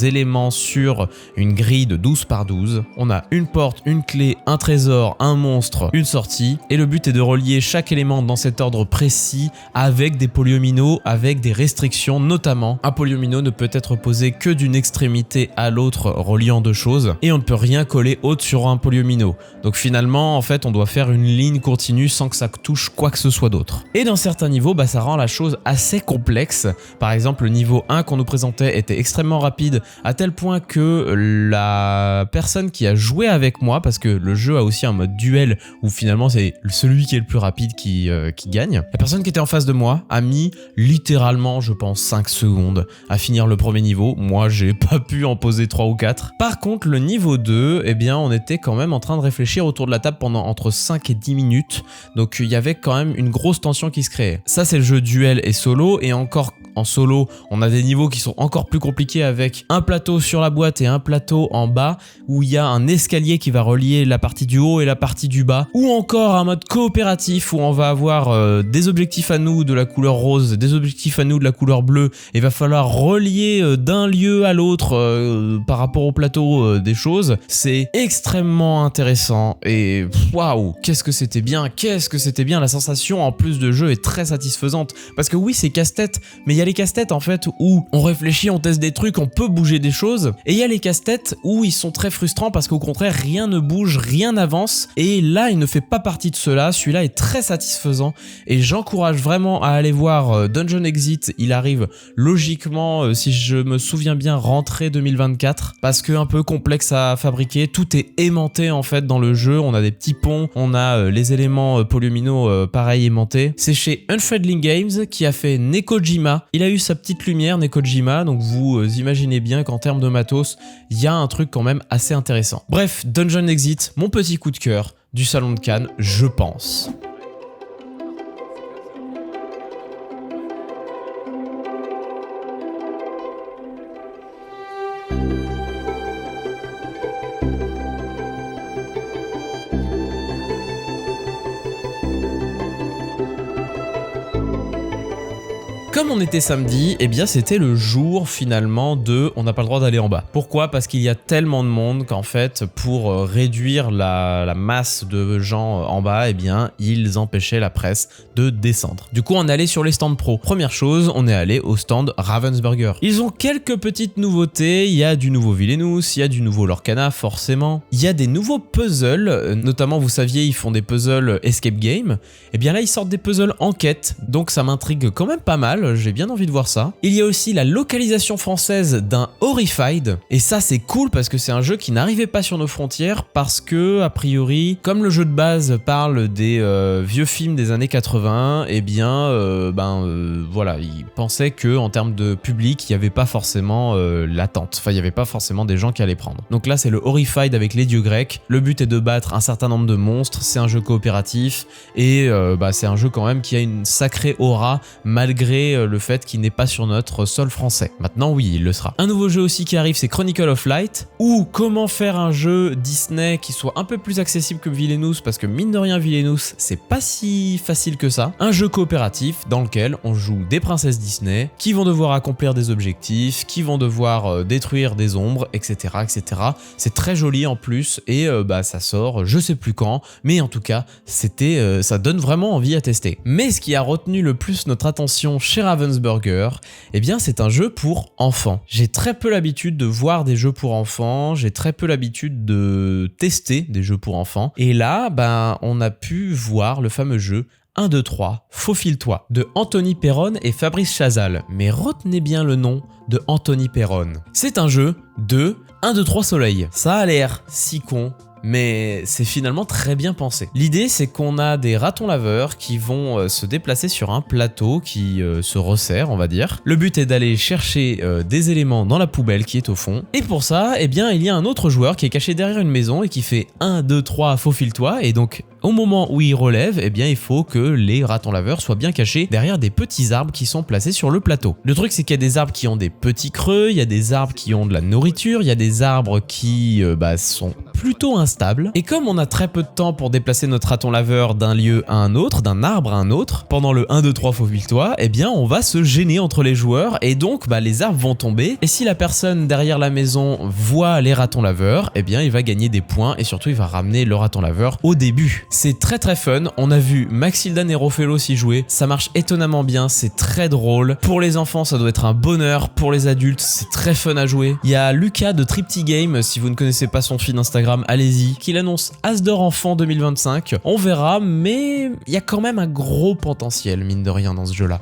éléments sur une grille de 12 par 12. On a une porte, une clé, un trésor, un monstre, une sortie, et le but est de relier chaque élément dans cet ordre précis avec des polyomino, avec des restrictions, notamment un polyomino ne peut être posé que d'une extrémité à l'autre reliant deux choses, et on ne peut rien coller autre sur un polyomino. Donc finalement, en fait, on doit faire une ligne continue sans que ça touche quoi que ce soit d'autre. Et dans certains niveaux, ça rend la chose assez complexe. Par exemple, le niveau 1 qu'on nous présentait était extrêmement rapide, à tel point que la personne qui a joué avec moi, parce que le jeu a aussi un mode duel où finalement c'est celui qui est le plus rapide qui gagne, la personne qui était en face de moi a mis littéralement, je pense, 5 secondes à finir le premier niveau. Moi, j'ai pas pu en poser 3 ou 4. Par contre, le niveau 2, on était quand même en train de réfléchir autour de la table pendant entre 5 et 10 minutes. Donc il y avait quand même une grosse tension qui se créait. Ça, c'est le jeu duel et solo, et encore en solo, on a des niveaux qui sont encore plus compliqués avec un plateau sur la boîte et un plateau en bas où il y a un escalier qui va relier la partie du haut et la partie du bas, ou encore un mode coopératif où on va avoir des objectifs à nous de la couleur rose, des objectifs à nous de la couleur bleue, et va falloir relier d'un lieu à l'autre par rapport au plateau des choses. C'est extrêmement intéressant et waouh, qu'est-ce que c'était bien, la sensation en plus de jeu est très satisfaisante parce que oui, c'est casse-tête, mais il y a les casse-têtes en fait où on réfléchit, on teste des trucs, on peut bouger des choses, et il y a les casse-têtes où ils sont très frustrants parce qu'au contraire rien ne bouge, rien n'avance, et là il ne fait pas partie de cela. Celui-là est très satisfaisant et j'encourage vraiment à aller voir Dungeon Exit. Il arrive logiquement, si je me souviens bien, rentrée 2024, parce que un peu complexe à fabriquer, tout est aimanté en fait dans le jeu, on a des petits ponts, on a les éléments polyomino pareil aimantés. C'est chez Unfriendly Games qui a fait Nekojima. Il a eu sa petite lumière Nekojima, donc vous imaginez bien qu'en termes de matos, il y a un truc quand même assez intéressant. Bref, Dungeon Exit, mon petit coup de cœur du Salon de Cannes, je pense. Comme on était samedi, eh bien c'était le jour finalement de on n'a pas le droit d'aller en bas. Pourquoi? Parce qu'il y a tellement de monde qu'en fait pour réduire la masse de gens en bas, eh bien ils empêchaient la presse de descendre. Du coup on est allé sur les stands pro. Première chose, on est allé au stand Ravensburger. Ils ont quelques petites nouveautés, il y a du nouveau Villainous, il y a du nouveau Lorcana forcément. Il y a des nouveaux puzzles, notamment vous saviez ils font des puzzles escape game. Eh bien là ils sortent des puzzles enquête, donc ça m'intrigue quand même pas mal. J'ai bien envie de voir ça. Il y a aussi la localisation française d'un Horrified, et ça c'est cool parce que c'est un jeu qui n'arrivait pas sur nos frontières parce que a priori, comme le jeu de base parle des vieux films des années 80, eh bien voilà, ils pensaient que en termes de public, il n'y avait pas forcément l'attente. Enfin, il n'y avait pas forcément des gens qui allaient prendre. Donc là, c'est le Horrified avec les dieux grecs. Le but est de battre un certain nombre de monstres. C'est un jeu coopératif et c'est un jeu quand même qui a une sacrée aura malgré le fait qu'il n'est pas sur notre sol français. Maintenant oui, il le sera. Un nouveau jeu aussi qui arrive, c'est Chronicle of Light, ou comment faire un jeu Disney qui soit un peu plus accessible que Villainous, parce que mine de rien Villainous c'est pas si facile que ça. Un jeu coopératif dans lequel on joue des princesses Disney qui vont devoir accomplir des objectifs, qui vont devoir détruire des ombres, etc. etc. C'est très joli en plus et ça sort je sais plus quand, mais en tout cas c'était ça donne vraiment envie à tester. Mais ce qui a retenu le plus notre attention chez Ravensburger, eh bien c'est un jeu pour enfants. J'ai très peu l'habitude de voir des jeux pour enfants, j'ai très peu l'habitude de tester des jeux pour enfants, et là on a pu voir le fameux jeu 1, 2, 3, Faufile-toi de Anthony Perron et Fabrice Chazal. Mais retenez bien le nom de Anthony Perron. C'est un jeu de 1, 2, 3 soleil. Ça a l'air si con, mais c'est finalement très bien pensé. L'idée c'est qu'on a des ratons laveurs qui vont se déplacer sur un plateau qui se resserre, on va dire. Le but est d'aller chercher des éléments dans la poubelle qui est au fond. Et pour ça, eh bien il y a un autre joueur qui est caché derrière une maison et qui fait 1, 2, 3, faufile-toi, et donc au moment où il relève, eh bien il faut que les ratons laveurs soient bien cachés derrière des petits arbres qui sont placés sur le plateau. Le truc c'est qu'il y a des arbres qui ont des petits creux, il y a des arbres qui ont de la nourriture, il y a des arbres qui sont plutôt instables. Et comme on a très peu de temps pour déplacer notre raton laveur d'un lieu à un autre, d'un arbre à un autre, pendant le 1, 2, 3 faufile-toi, eh bien on va se gêner entre les joueurs et donc les arbres vont tomber. Et si la personne derrière la maison voit les ratons laveurs, eh bien il va gagner des points et surtout il va ramener le raton laveur au début. C'est très très fun, on a vu Maxildan et Rofello s'y jouer, ça marche étonnamment bien, c'est très drôle. Pour les enfants ça doit être un bonheur, pour les adultes c'est très fun à jouer. Il y a Lucas de Tripty Game, si vous ne connaissez pas son feed Instagram, allez-y, qu'il annonce As d'or enfant 2025. On verra, mais il y a quand même un gros potentiel mine de rien dans ce jeu là.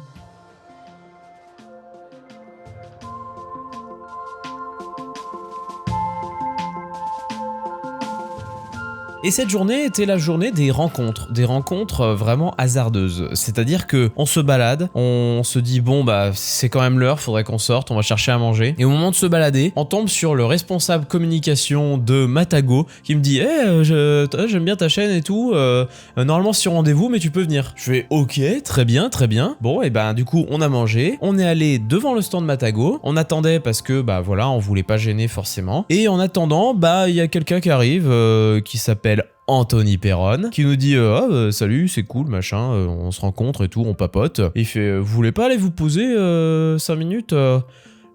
Et cette journée était la journée des rencontres vraiment hasardeuses. C'est-à-dire que on se balade, on se dit bon bah c'est quand même l'heure, faudrait qu'on sorte, on va chercher à manger. Et au moment de se balader, on tombe sur le responsable communication de Matago qui me dit j'aime bien ta chaîne et tout, normalement sur rendez-vous mais tu peux venir. Je fais ok, très bien. Bon et ben du coup on a mangé, on est allé devant le stand Matago, on attendait parce que bah voilà on voulait pas gêner forcément. Et en attendant bah il y a quelqu'un qui arrive qui s'appelle Anthony Perron qui nous dit salut c'est cool machin, on se rencontre et tout, on papote. Et il fait vous voulez pas aller vous poser 5 minutes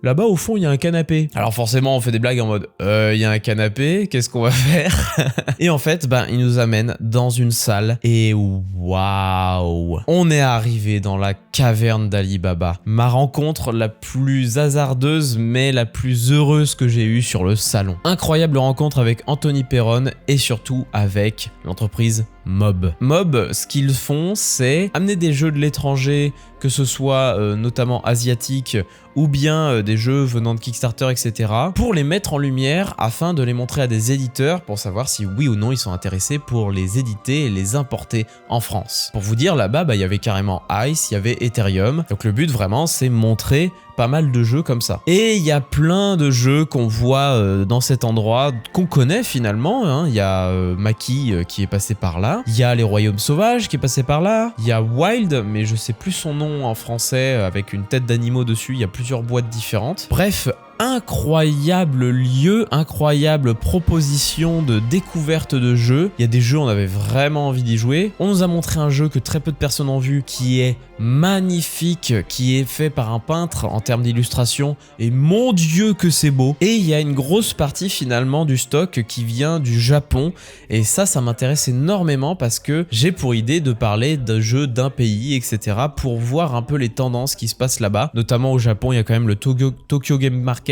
là-bas au fond il y a un canapé. Alors forcément on fait des blagues en mode il y a un canapé, qu'est-ce qu'on va faire? Et en fait ben il nous amène dans une salle et waouh, on est arrivé dans la caverne d'Ali Baba. Ma rencontre la plus hasardeuse mais la plus heureuse que j'ai eue sur le salon. Incroyable rencontre avec Anthony Perron et surtout avec l'entreprise Mob. Mob, ce qu'ils font, c'est amener des jeux de l'étranger, que ce soit notamment asiatiques ou bien des jeux venant de Kickstarter, etc. pour les mettre en lumière afin de les montrer à des éditeurs pour savoir si oui ou non ils sont intéressés pour les éditer et les importer en France. Pour vous dire, là-bas, il y avait carrément Ice, il y avait Ethereum. Donc le but vraiment, c'est montrer pas mal de jeux comme ça. Et il y a plein de jeux qu'on voit dans cet endroit, qu'on connaît finalement. Hein. Il y a Maki qui est passé par là. Il y a Les Royaumes Sauvages qui est passé par là. Il y a Wild, mais je sais plus son nom en français, avec une tête d'animaux dessus. Il y a plusieurs boîtes différentes. Bref, incroyable lieu, incroyable proposition de découverte de jeux. Il y a des jeux, on avait vraiment envie d'y jouer. On nous a montré un jeu que très peu de personnes ont vu, qui est magnifique, qui est fait par un peintre en termes d'illustration, et mon dieu que c'est beau. Et il y a une grosse partie finalement du stock qui vient du Japon, et ça m'intéresse énormément parce que j'ai pour idée de parler de jeux d'un pays, etc. pour voir un peu les tendances qui se passent là-bas. Notamment au Japon, il y a quand même le Tokyo Game Market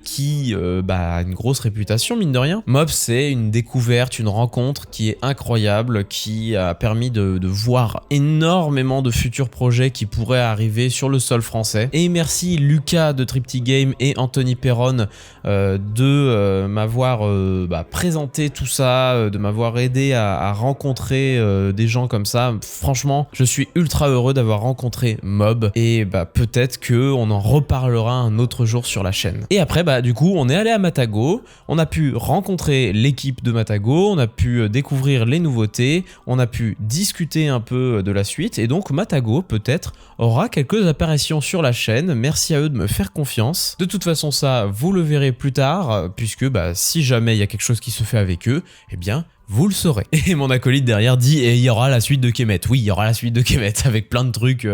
qui a une grosse réputation mine de rien. Mob, c'est une découverte, une rencontre qui est incroyable, qui a permis de voir énormément de futurs projets qui pourraient arriver sur le sol français. Et merci Lucas de Triptych Game et Anthony Perron de m'avoir présenté tout ça, de m'avoir aidé à rencontrer des gens comme ça. Franchement, je suis ultra heureux d'avoir rencontré Mob et peut-être que on en reparlera un autre jour sur la chaîne. Et après, du coup, on est allé à Matago, on a pu rencontrer l'équipe de Matago, on a pu découvrir les nouveautés, on a pu discuter un peu de la suite, et donc Matago, peut-être, aura quelques apparitions sur la chaîne. Merci à eux de me faire confiance. De toute façon, ça, vous le verrez plus tard, puisque si jamais il y a quelque chose qui se fait avec eux, eh bien, vous le saurez. Et mon acolyte derrière dit et il y aura la suite de Kemet. Oui, il y aura la suite de Kemet avec plein de trucs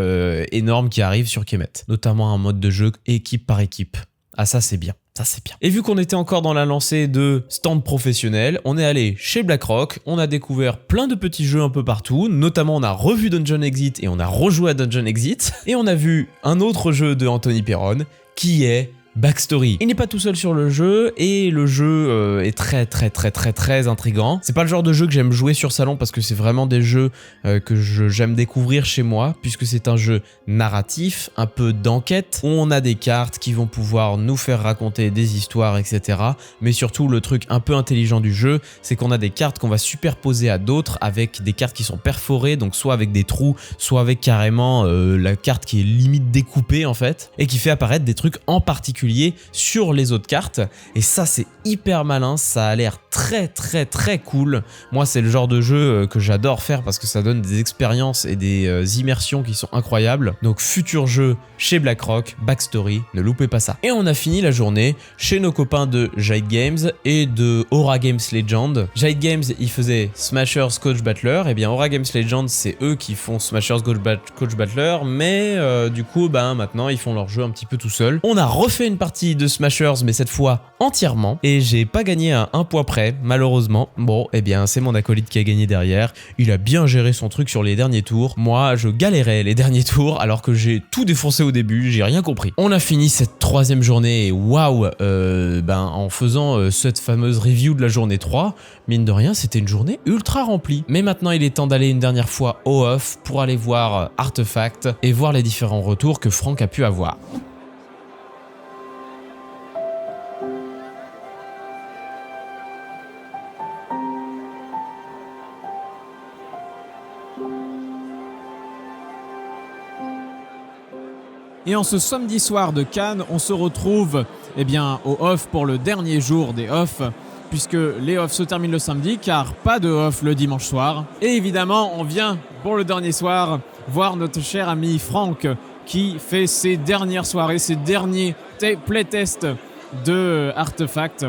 énormes qui arrivent sur Kemet. Notamment un mode de jeu équipe par équipe. Ah ça c'est bien. Ça c'est bien. Et vu qu'on était encore dans la lancée de stand professionnel, on est allé chez BlackRock, on a découvert plein de petits jeux un peu partout, notamment on a revu Dungeon Exit et on a rejoué à Dungeon Exit, et on a vu un autre jeu de Anthony Perron qui est Backstory. Il n'est pas tout seul sur le jeu et le jeu est très intriguant. C'est pas le genre de jeu que j'aime jouer sur salon parce que c'est vraiment des jeux que j'aime découvrir chez moi, puisque c'est un jeu narratif, un peu d'enquête, où on a des cartes qui vont pouvoir nous faire raconter des histoires, etc. Mais surtout le truc un peu intelligent du jeu, c'est qu'on a des cartes qu'on va superposer à d'autres avec des cartes qui sont perforées, donc soit avec des trous, soit avec carrément la carte qui est limite découpée en fait, et qui fait apparaître des trucs en particulier sur les autres cartes. Et ça c'est hyper malin, ça a l'air très cool. Moi c'est le genre de jeu que j'adore faire parce que ça donne des expériences et des immersions qui sont incroyables. Donc futur jeu chez BlackRock, Backstory, ne loupez pas ça. Et on a fini la journée chez nos copains de Jade Games et de Aura Games Legend. Jade Games ils faisaient Smashers Coach Battler, et bien Aura Games Legend c'est eux qui font Smashers Coach Battler, mais du coup maintenant ils font leur jeu un petit peu tout seul. On a refait une partie de Smashers mais cette fois entièrement, et j'ai pas gagné à un point près malheureusement. Bon et bien c'est mon acolyte qui a gagné derrière, il a bien géré son truc sur les derniers tours. Moi je galérais les derniers tours alors que j'ai tout défoncé au début, j'ai rien compris. On a fini cette troisième journée et waouh, en faisant cette fameuse review de la journée 3, mine de rien c'était une journée ultra remplie. Mais maintenant il est temps d'aller une dernière fois au off pour aller voir Artefact et voir les différents retours que Franck a pu avoir. Et en ce samedi soir de Cannes, on se retrouve au off pour le dernier jour des off, puisque les off se terminent le samedi, car pas de off le dimanche soir. Et évidemment, on vient pour le dernier soir voir notre cher ami Franck, qui fait ses dernières soirées, ses derniers playtests de Artefact.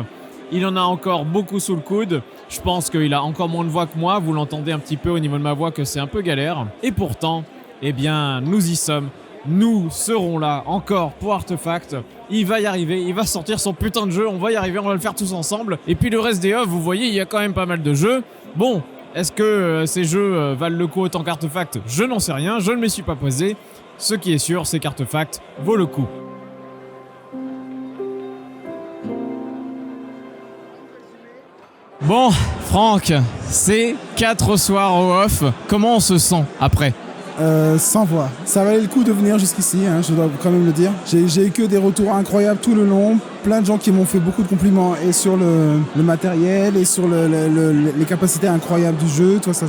Il en a encore beaucoup sous le coude. Je pense qu'il a encore moins de voix que moi. Vous l'entendez un petit peu au niveau de ma voix que c'est un peu galère. Et pourtant, nous y sommes. Nous serons là encore pour Artefact. Il va y arriver, il va sortir son putain de jeu, on va y arriver, on va le faire tous ensemble. Et puis le reste des off, vous voyez, il y a quand même pas mal de jeux. Bon, est-ce que ces jeux valent le coup autant qu'Artefact? Je n'en sais rien, je ne me suis pas posé. Ce qui est sûr, c'est qu'Artefact vaut le coup. Bon, Franck, c'est 4 soirs au off. Comment on se sent après ? Sans voix. Ça valait le coup de venir jusqu'ici, hein, je dois quand même le dire. J'ai eu que des retours incroyables tout le long. Plein de gens qui m'ont fait beaucoup de compliments et sur le matériel et sur les capacités incroyables du jeu. Toi, ça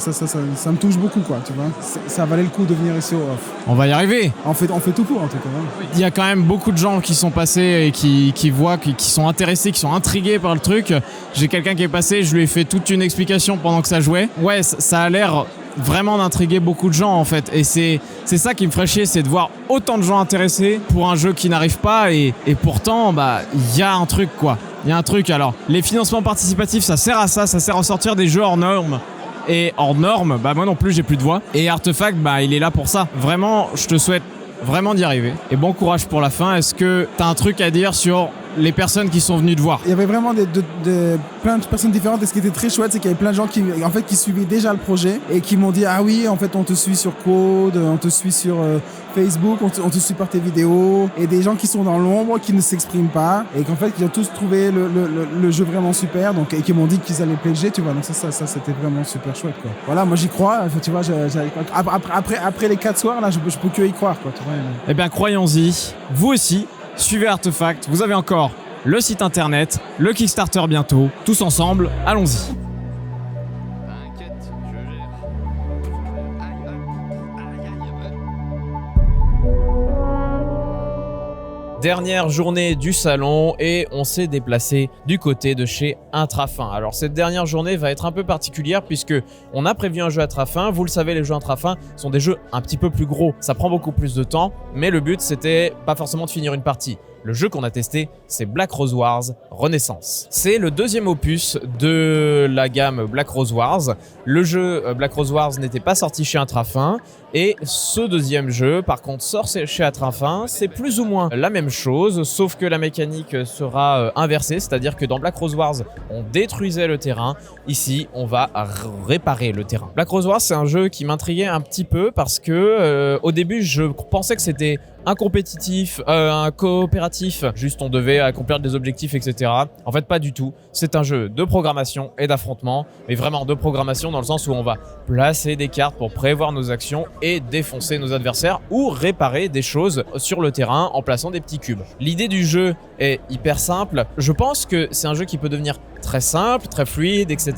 me touche beaucoup, quoi, tu vois. Ça valait le coup de venir ici au off. On va y arriver. On fait tout pour, en tout cas. Hein. Il y a quand même beaucoup de gens qui sont passés et qui voient, qui sont intéressés, qui sont intrigués par le truc. J'ai quelqu'un qui est passé, je lui ai fait toute une explication pendant que ça jouait. Ouais, ça a l'air vraiment d'intriguer beaucoup de gens en fait, et c'est ça qui me ferait chier, c'est de voir autant de gens intéressés pour un jeu qui n'arrive pas, et pourtant il y a un truc quoi, il y a un truc. Alors les financements participatifs, ça sert à ça, ça sert à sortir des jeux hors normes, et hors normes, moi non plus j'ai plus de voix, et Artefact il est là pour ça. Vraiment, je te souhaite vraiment d'y arriver, et bon courage pour la fin. Est-ce que t'as un truc à dire sur les personnes qui sont venues te voir? Il y avait vraiment plein de personnes différentes, et ce qui était très chouette, c'est qu'il y avait plein de gens qui suivaient déjà le projet et qui m'ont dit ah oui, en fait on te suit sur Code, on te suit sur Facebook, on te suit par tes vidéos, et des gens qui sont dans l'ombre, qui ne s'expriment pas, et qu'en fait ils ont tous trouvé le jeu vraiment super, donc, et qui m'ont dit qu'ils allaient pledger, tu vois, donc ça c'était vraiment super chouette quoi. Voilà, moi j'y crois, tu vois, après les 4 soirs là, je peux que y croire quoi, tu vois. Eh bien croyons-y, vous aussi. Suivez Artefact, vous avez encore le site internet, le Kickstarter bientôt. Tous ensemble, allons-y. Dernière journée du salon et on s'est déplacé du côté de chez Intrafin. Alors cette dernière journée va être un peu particulière puisque on a prévu un jeu Intrafin. Vous le savez, les jeux Intrafin sont des jeux un petit peu plus gros. Ça prend beaucoup plus de temps, mais le but c'était pas forcément de finir une partie. Le jeu qu'on a testé, c'est Black Rose Wars Renaissance. C'est le deuxième opus de la gamme Black Rose Wars. Le jeu Black Rose Wars n'était pas sorti chez Intrafin. Et ce deuxième jeu, par contre, sort chez Intrafin. C'est plus ou moins la même chose, sauf que la mécanique sera inversée. C'est-à-dire que dans Black Rose Wars, on détruisait le terrain. Ici, on va réparer le terrain. Black Rose Wars, c'est un jeu qui m'intriguait un petit peu parce que au début, je pensais que c'était un compétitif, un coopératif, juste on devait accomplir des objectifs, etc. En fait, pas du tout. C'est un jeu de programmation et d'affrontement, mais vraiment de programmation dans le sens où on va placer des cartes pour prévoir nos actions et défoncer nos adversaires ou réparer des choses sur le terrain en plaçant des petits cubes. L'idée du jeu est hyper simple. Je pense que c'est un jeu qui peut devenir très simple, très fluide, etc.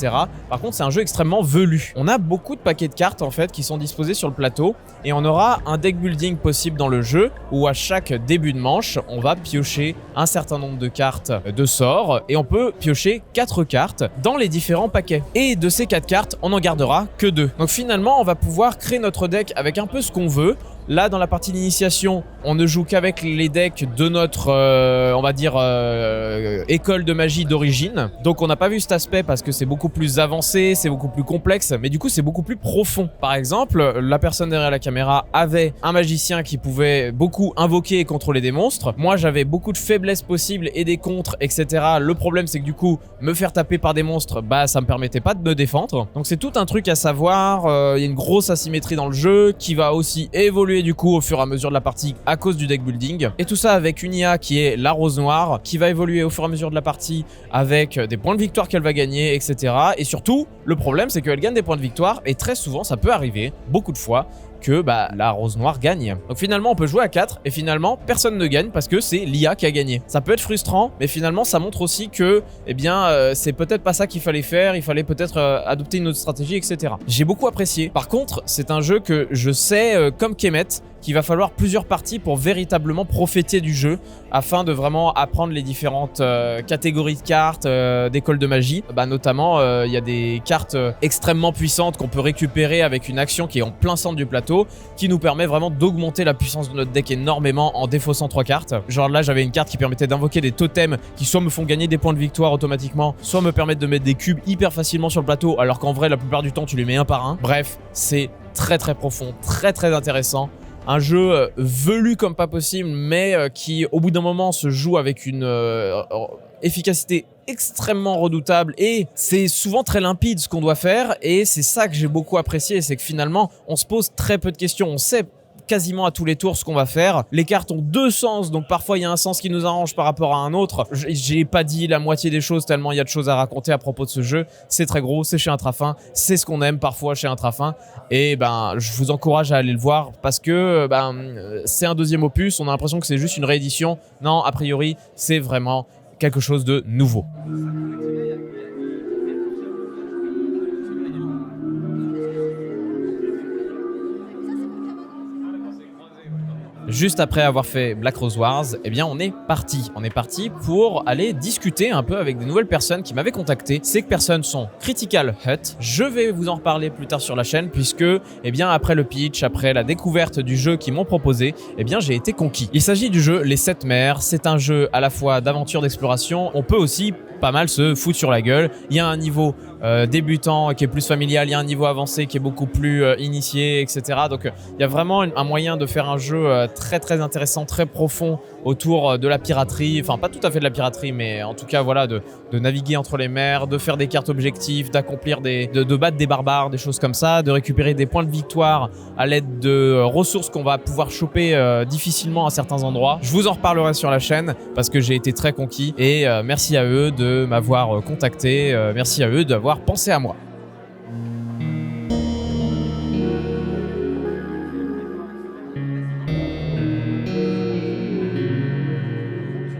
Par contre, c'est un jeu extrêmement velu. On a beaucoup de paquets de cartes en fait qui sont disposés sur le plateau et on aura un deck building possible dans le jeu où à chaque début de manche, on va piocher un certain nombre de cartes de sorts et on peut piocher 4 cartes dans les différents paquets. Et de ces 4 cartes, on n'en gardera que 2. Donc finalement, on va pouvoir créer notre deck avec un peu ce qu'on veut. Là, dans la partie d'initiation, on ne joue qu'avec les decks de notre, on va dire, école de magie d'origine. Donc on n'a pas vu cet aspect parce que c'est beaucoup plus avancé, c'est beaucoup plus complexe, mais du coup c'est beaucoup plus profond. Par exemple, la personne derrière la caméra avait un magicien qui pouvait beaucoup invoquer et contrôler des monstres. Moi, j'avais beaucoup de faiblesses possibles et des contres, etc. Le problème, c'est que du coup, me faire taper par des monstres, ça me permettait pas de me défendre. Donc c'est tout un truc à savoir. Il y a une grosse asymétrie dans le jeu qui va aussi évoluer du coup au fur et à mesure de la partie à cause du deck building, et tout ça avec une IA qui est la Rose Noire, qui va évoluer au fur et à mesure de la partie avec des points de victoire qu'elle va gagner, etc. Et surtout, le problème c'est qu'elle gagne des points de victoire et très souvent ça peut arriver, beaucoup de fois, que la rose noire gagne. Donc finalement on peut jouer à 4 et finalement personne ne gagne parce que c'est l'IA qui a gagné. Ça peut être frustrant, mais finalement ça montre aussi que c'est peut-être pas ça qu'il fallait faire, il fallait peut-être adopter une autre stratégie, etc. J'ai beaucoup apprécié. Par contre, c'est un jeu que je sais, comme Kemet, qu'il va falloir plusieurs parties pour véritablement profiter du jeu afin de vraiment apprendre les différentes catégories de cartes, d'écoles de magie. Notamment, il y a des cartes extrêmement puissantes qu'on peut récupérer avec une action qui est en plein centre du plateau, qui nous permet vraiment d'augmenter la puissance de notre deck énormément en défaussant 3 cartes. Genre là, j'avais une carte qui permettait d'invoquer des totems qui soit me font gagner des points de victoire automatiquement, soit me permettent de mettre des cubes hyper facilement sur le plateau, alors qu'en vrai, la plupart du temps, tu les mets un par un. Bref, c'est très très profond, très très intéressant. Un jeu velu comme pas possible, mais qui au bout d'un moment se joue avec une efficacité extrêmement redoutable, et c'est souvent très limpide ce qu'on doit faire, et c'est ça que j'ai beaucoup apprécié, c'est que finalement on se pose très peu de questions, on sait quasiment à tous les tours ce qu'on va faire. Les cartes ont 2 sens, donc parfois il y a un sens qui nous arrange par rapport à un autre. J'ai pas dit la moitié des choses tellement il y a de choses à raconter à propos de ce jeu. C'est très gros, c'est chez Intrafin, c'est ce qu'on aime parfois chez Intrafin, et je vous encourage à aller le voir parce que c'est un 2e opus, on a l'impression que c'est juste une réédition. Non, a priori c'est vraiment quelque chose de nouveau. Juste après avoir fait Black Rose Wars, on est parti. On est parti pour aller discuter un peu avec des nouvelles personnes qui m'avaient contacté. Ces personnes sont Critical Hut. Je vais vous en reparler plus tard sur la chaîne puisque, après le pitch, après la découverte du jeu qu'ils m'ont proposé, j'ai été conquis. Il s'agit du jeu Les 7 Mers. C'est un jeu à la fois d'aventure, d'exploration. On peut aussi pas mal se foutre sur la gueule. Il y a un niveau débutant qui est plus familial, il y a un niveau avancé qui est beaucoup plus initié, etc. Donc il y a vraiment un moyen de faire un jeu très très intéressant, très profond autour de la piraterie, enfin pas tout à fait de la piraterie, mais en tout cas voilà, de naviguer entre les mers, de faire des cartes objectifs, d'accomplir de battre des barbares, des choses comme ça, de récupérer des points de victoire à l'aide de ressources qu'on va pouvoir choper difficilement à certains endroits. Je vous en reparlerai sur la chaîne parce que j'ai été très conquis, et merci à eux de m'avoir contacté, merci à eux d'avoir pensé à moi.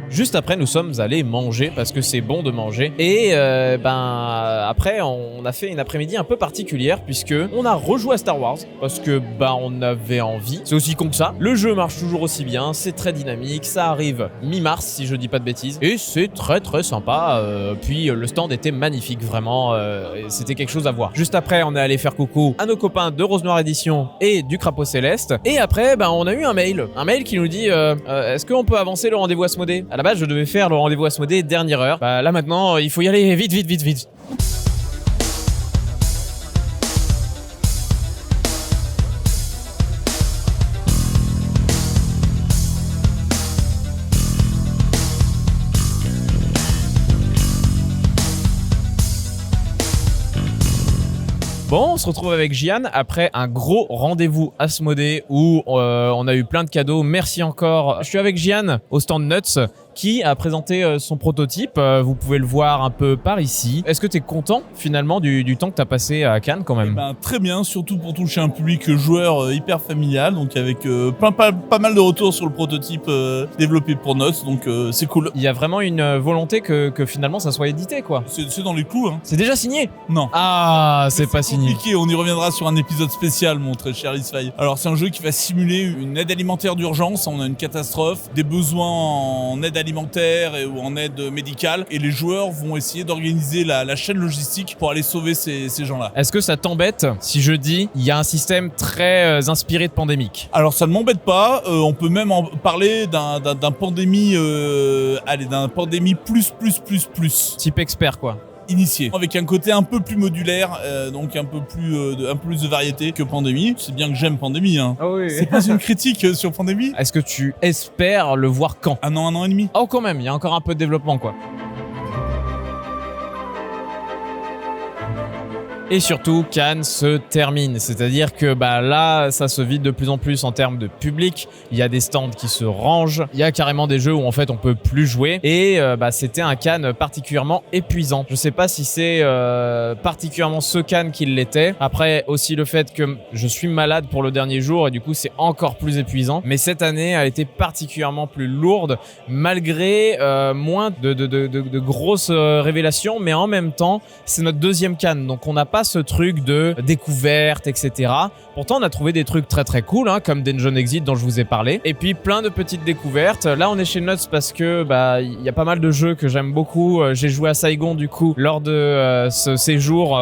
Juste après, nous sommes allés manger parce que c'est bon de manger. Et après, on a fait une après-midi un peu particulière puisque on a rejoué à Star Wars parce que on avait envie. C'est aussi con que ça. Le jeu marche toujours aussi bien, c'est très dynamique. Ça arrive mi-mars si je dis pas de bêtises, et c'est très très sympa. Puis le stand était magnifique, vraiment. C'était quelque chose à voir. Juste après, on est allé faire coucou à nos copains de Rose Noire Édition et du Crapaud Céleste. Et après, on a eu un mail qui nous dit est-ce qu'on peut avancer le rendez-vous Asmodée? À la base, je devais faire le rendez-vous Asmodée dernière heure. Là maintenant, il faut y aller vite. Bon, on se retrouve avec Gian après un gros rendez-vous Asmodée où on a eu plein de cadeaux. Merci encore. Je suis avec Gian au stand Nuts qui a présenté son prototype. Vous pouvez le voir un peu par ici. Est-ce que tu es content finalement du temps que tu as passé à Cannes quand même? Très bien, surtout pour toucher un public joueur hyper familial, donc avec pas mal de retours sur le prototype développé pour Nuts, donc c'est cool. Il y a vraiment une volonté que finalement ça soit édité quoi. C'est dans les clous. Hein. C'est déjà signé? Non. Ah, c'est pas signé. Compliqué, on y reviendra sur un épisode spécial, mon très cher Isfay. Alors c'est un jeu qui va simuler une aide alimentaire d'urgence. On a une catastrophe, des besoins en aide alimentaire ou en aide médicale, et les joueurs vont essayer d'organiser la chaîne logistique pour aller sauver ces gens-là. Est-ce que ça t'embête si je dis il y a un système très inspiré de Pandémique? Alors ça ne m'embête pas, on peut même en parler d'un Pandémie, d'un Pandémie plus. Type expert quoi. Initié, avec un côté un peu plus modulaire, donc un peu plus de variété que Pandémie. C'est bien que j'aime Pandémie, hein. Oh oui. C'est pas une critique sur Pandémie. Est-ce que tu espères le voir quand? Un an et demi. Oh quand même, il y a encore un peu de développement quoi. Et surtout, Cannes se termine. C'est-à-dire que là, ça se vide de plus en plus en termes de public. Il y a des stands qui se rangent. Il y a carrément des jeux où en fait on peut plus jouer. Et c'était un Cannes particulièrement épuisant. Je sais pas si c'est particulièrement ce Cannes qui l'était. Après aussi le fait que je suis malade pour le dernier jour et du coup c'est encore plus épuisant. Mais cette année a été particulièrement plus lourde malgré moins de grosses révélations. Mais en même temps, c'est notre deuxième Cannes. Donc on n'a pas ce truc de découverte, etc. Pourtant, on a trouvé des trucs très très cool, comme Dungeon Exit dont je vous ai parlé. Et puis plein de petites découvertes. Là, on est chez Nuts parce que il y a pas mal de jeux que j'aime beaucoup. J'ai joué à Saigon du coup lors de ce séjour.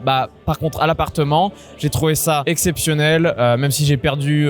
Par contre, à l'appartement, j'ai trouvé ça exceptionnel, même si j'ai perdu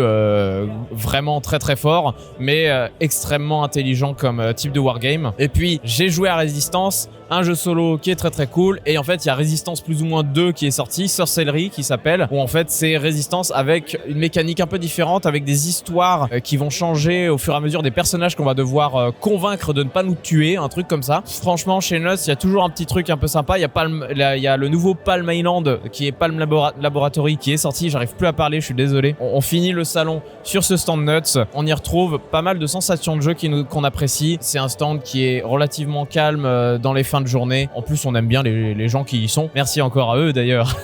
vraiment très très fort, mais extrêmement intelligent comme type de wargame. Et puis, j'ai joué à Résistance, un jeu solo qui est très très cool. Et en fait, il y a Résistance plus ou moins 2 qui est sorti, Sorcellery qui s'appelle, où en fait c'est Résistance avec une mécanique un peu différente, avec des histoires qui vont changer au fur et à mesure, des personnages qu'on va devoir convaincre de ne pas nous tuer, un truc comme ça. Franchement, chez Nuts, il y a toujours un petit truc un peu sympa. Il y a le nouveau Palm Island qui est Palm Laboratory qui est sorti. J'arrive plus à parler, je suis désolé. On finit le salon sur ce stand Nuts. On y retrouve pas mal de sensations de jeu qu'on apprécie. C'est un stand qui est relativement calme dans les fins de journée. En plus, on aime bien les gens qui y sont. Merci encore à eux d'ailleurs.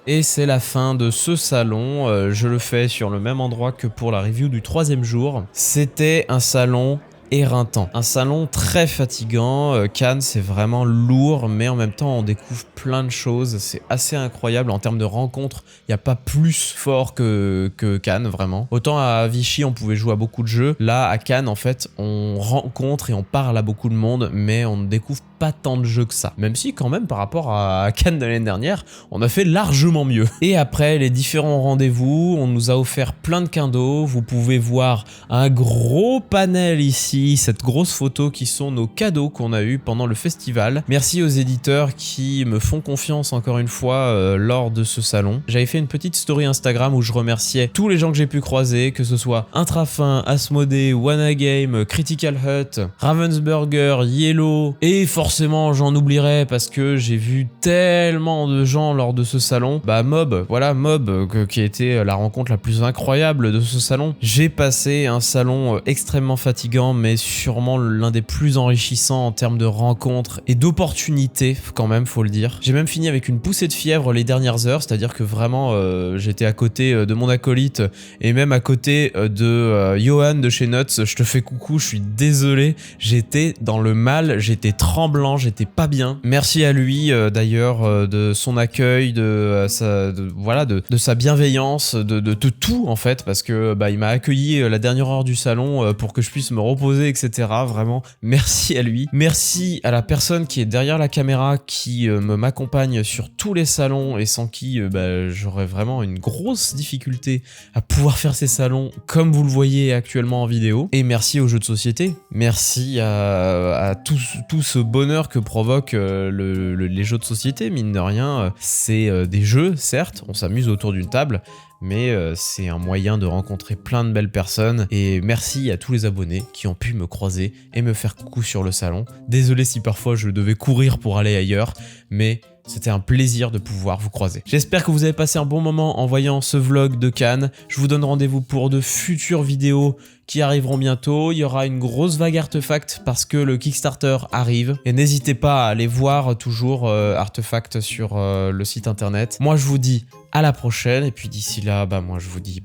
Et c'est la fin de ce salon. Je le fais sur le même endroit que pour la review du 3e jour. C'était un salon éreintant. Un salon très fatigant. Cannes, c'est vraiment lourd, mais en même temps, on découvre plein de choses. C'est assez incroyable en termes de rencontres. Il n'y a pas plus fort que Cannes, vraiment. Autant à Vichy, on pouvait jouer à beaucoup de jeux. Là, à Cannes, en fait, on rencontre et on parle à beaucoup de monde, mais on ne découvre pas tant de jeux que ça. Même si, quand même, par rapport à Cannes de l'année dernière, on a fait largement mieux. Et après les différents rendez-vous, on nous a offert plein de cadeaux. Vous pouvez voir un gros panel ici, cette grosse photo qui sont nos cadeaux qu'on a eu pendant le festival. Merci aux éditeurs qui me font confiance encore une fois lors de ce salon. J'avais fait une petite story Instagram où je remerciais tous les gens que j'ai pu croiser, que ce soit Intrafin, Asmodee, Wanagame, Critical Hut, Ravensburger, Yellow, et forcément j'en oublierai parce que j'ai vu tellement de gens lors de ce salon. Mob, voilà Mob qui a été la rencontre la plus incroyable de ce salon. J'ai passé un salon extrêmement fatigant, mais sûrement l'un des plus enrichissants en termes de rencontres et d'opportunités quand même, faut le dire. J'ai même fini avec une poussée de fièvre les dernières heures, c'est-à-dire que vraiment j'étais à côté de mon acolyte et même à côté de Johan de chez Nuts. Je te fais coucou, je suis désolé, j'étais dans le mal, j'étais tremblant, j'étais pas bien. Merci à lui d'ailleurs de son accueil, de sa bienveillance, de tout en fait, parce que il m'a accueilli la dernière heure du salon pour que je puisse me reposer, etc. Vraiment, merci à lui. Merci à la personne qui est derrière la caméra, qui m'accompagne sur tous les salons et sans qui j'aurais vraiment une grosse difficulté à pouvoir faire ces salons comme vous le voyez actuellement en vidéo. Et merci aux jeux de société. Merci à tout ce bonheur que provoquent les jeux de société. Mine de rien, c'est des jeux, certes, on s'amuse autour d'une table, mais c'est un moyen de rencontrer plein de belles personnes. Et merci à tous les abonnés qui ont pu me croiser et me faire coucou sur le salon. Désolé si parfois je devais courir pour aller ailleurs, mais c'était un plaisir de pouvoir vous croiser. J'espère que vous avez passé un bon moment en voyant ce vlog de Cannes. Je vous donne rendez-vous pour de futures vidéos qui arriveront bientôt. Il y aura une grosse vague Artefact parce que le Kickstarter arrive. Et n'hésitez pas à aller voir toujours Artefact sur le site internet. Moi, je vous dis à la prochaine. Et puis d'ici là, moi, je vous dis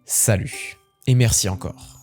salut. Et merci encore.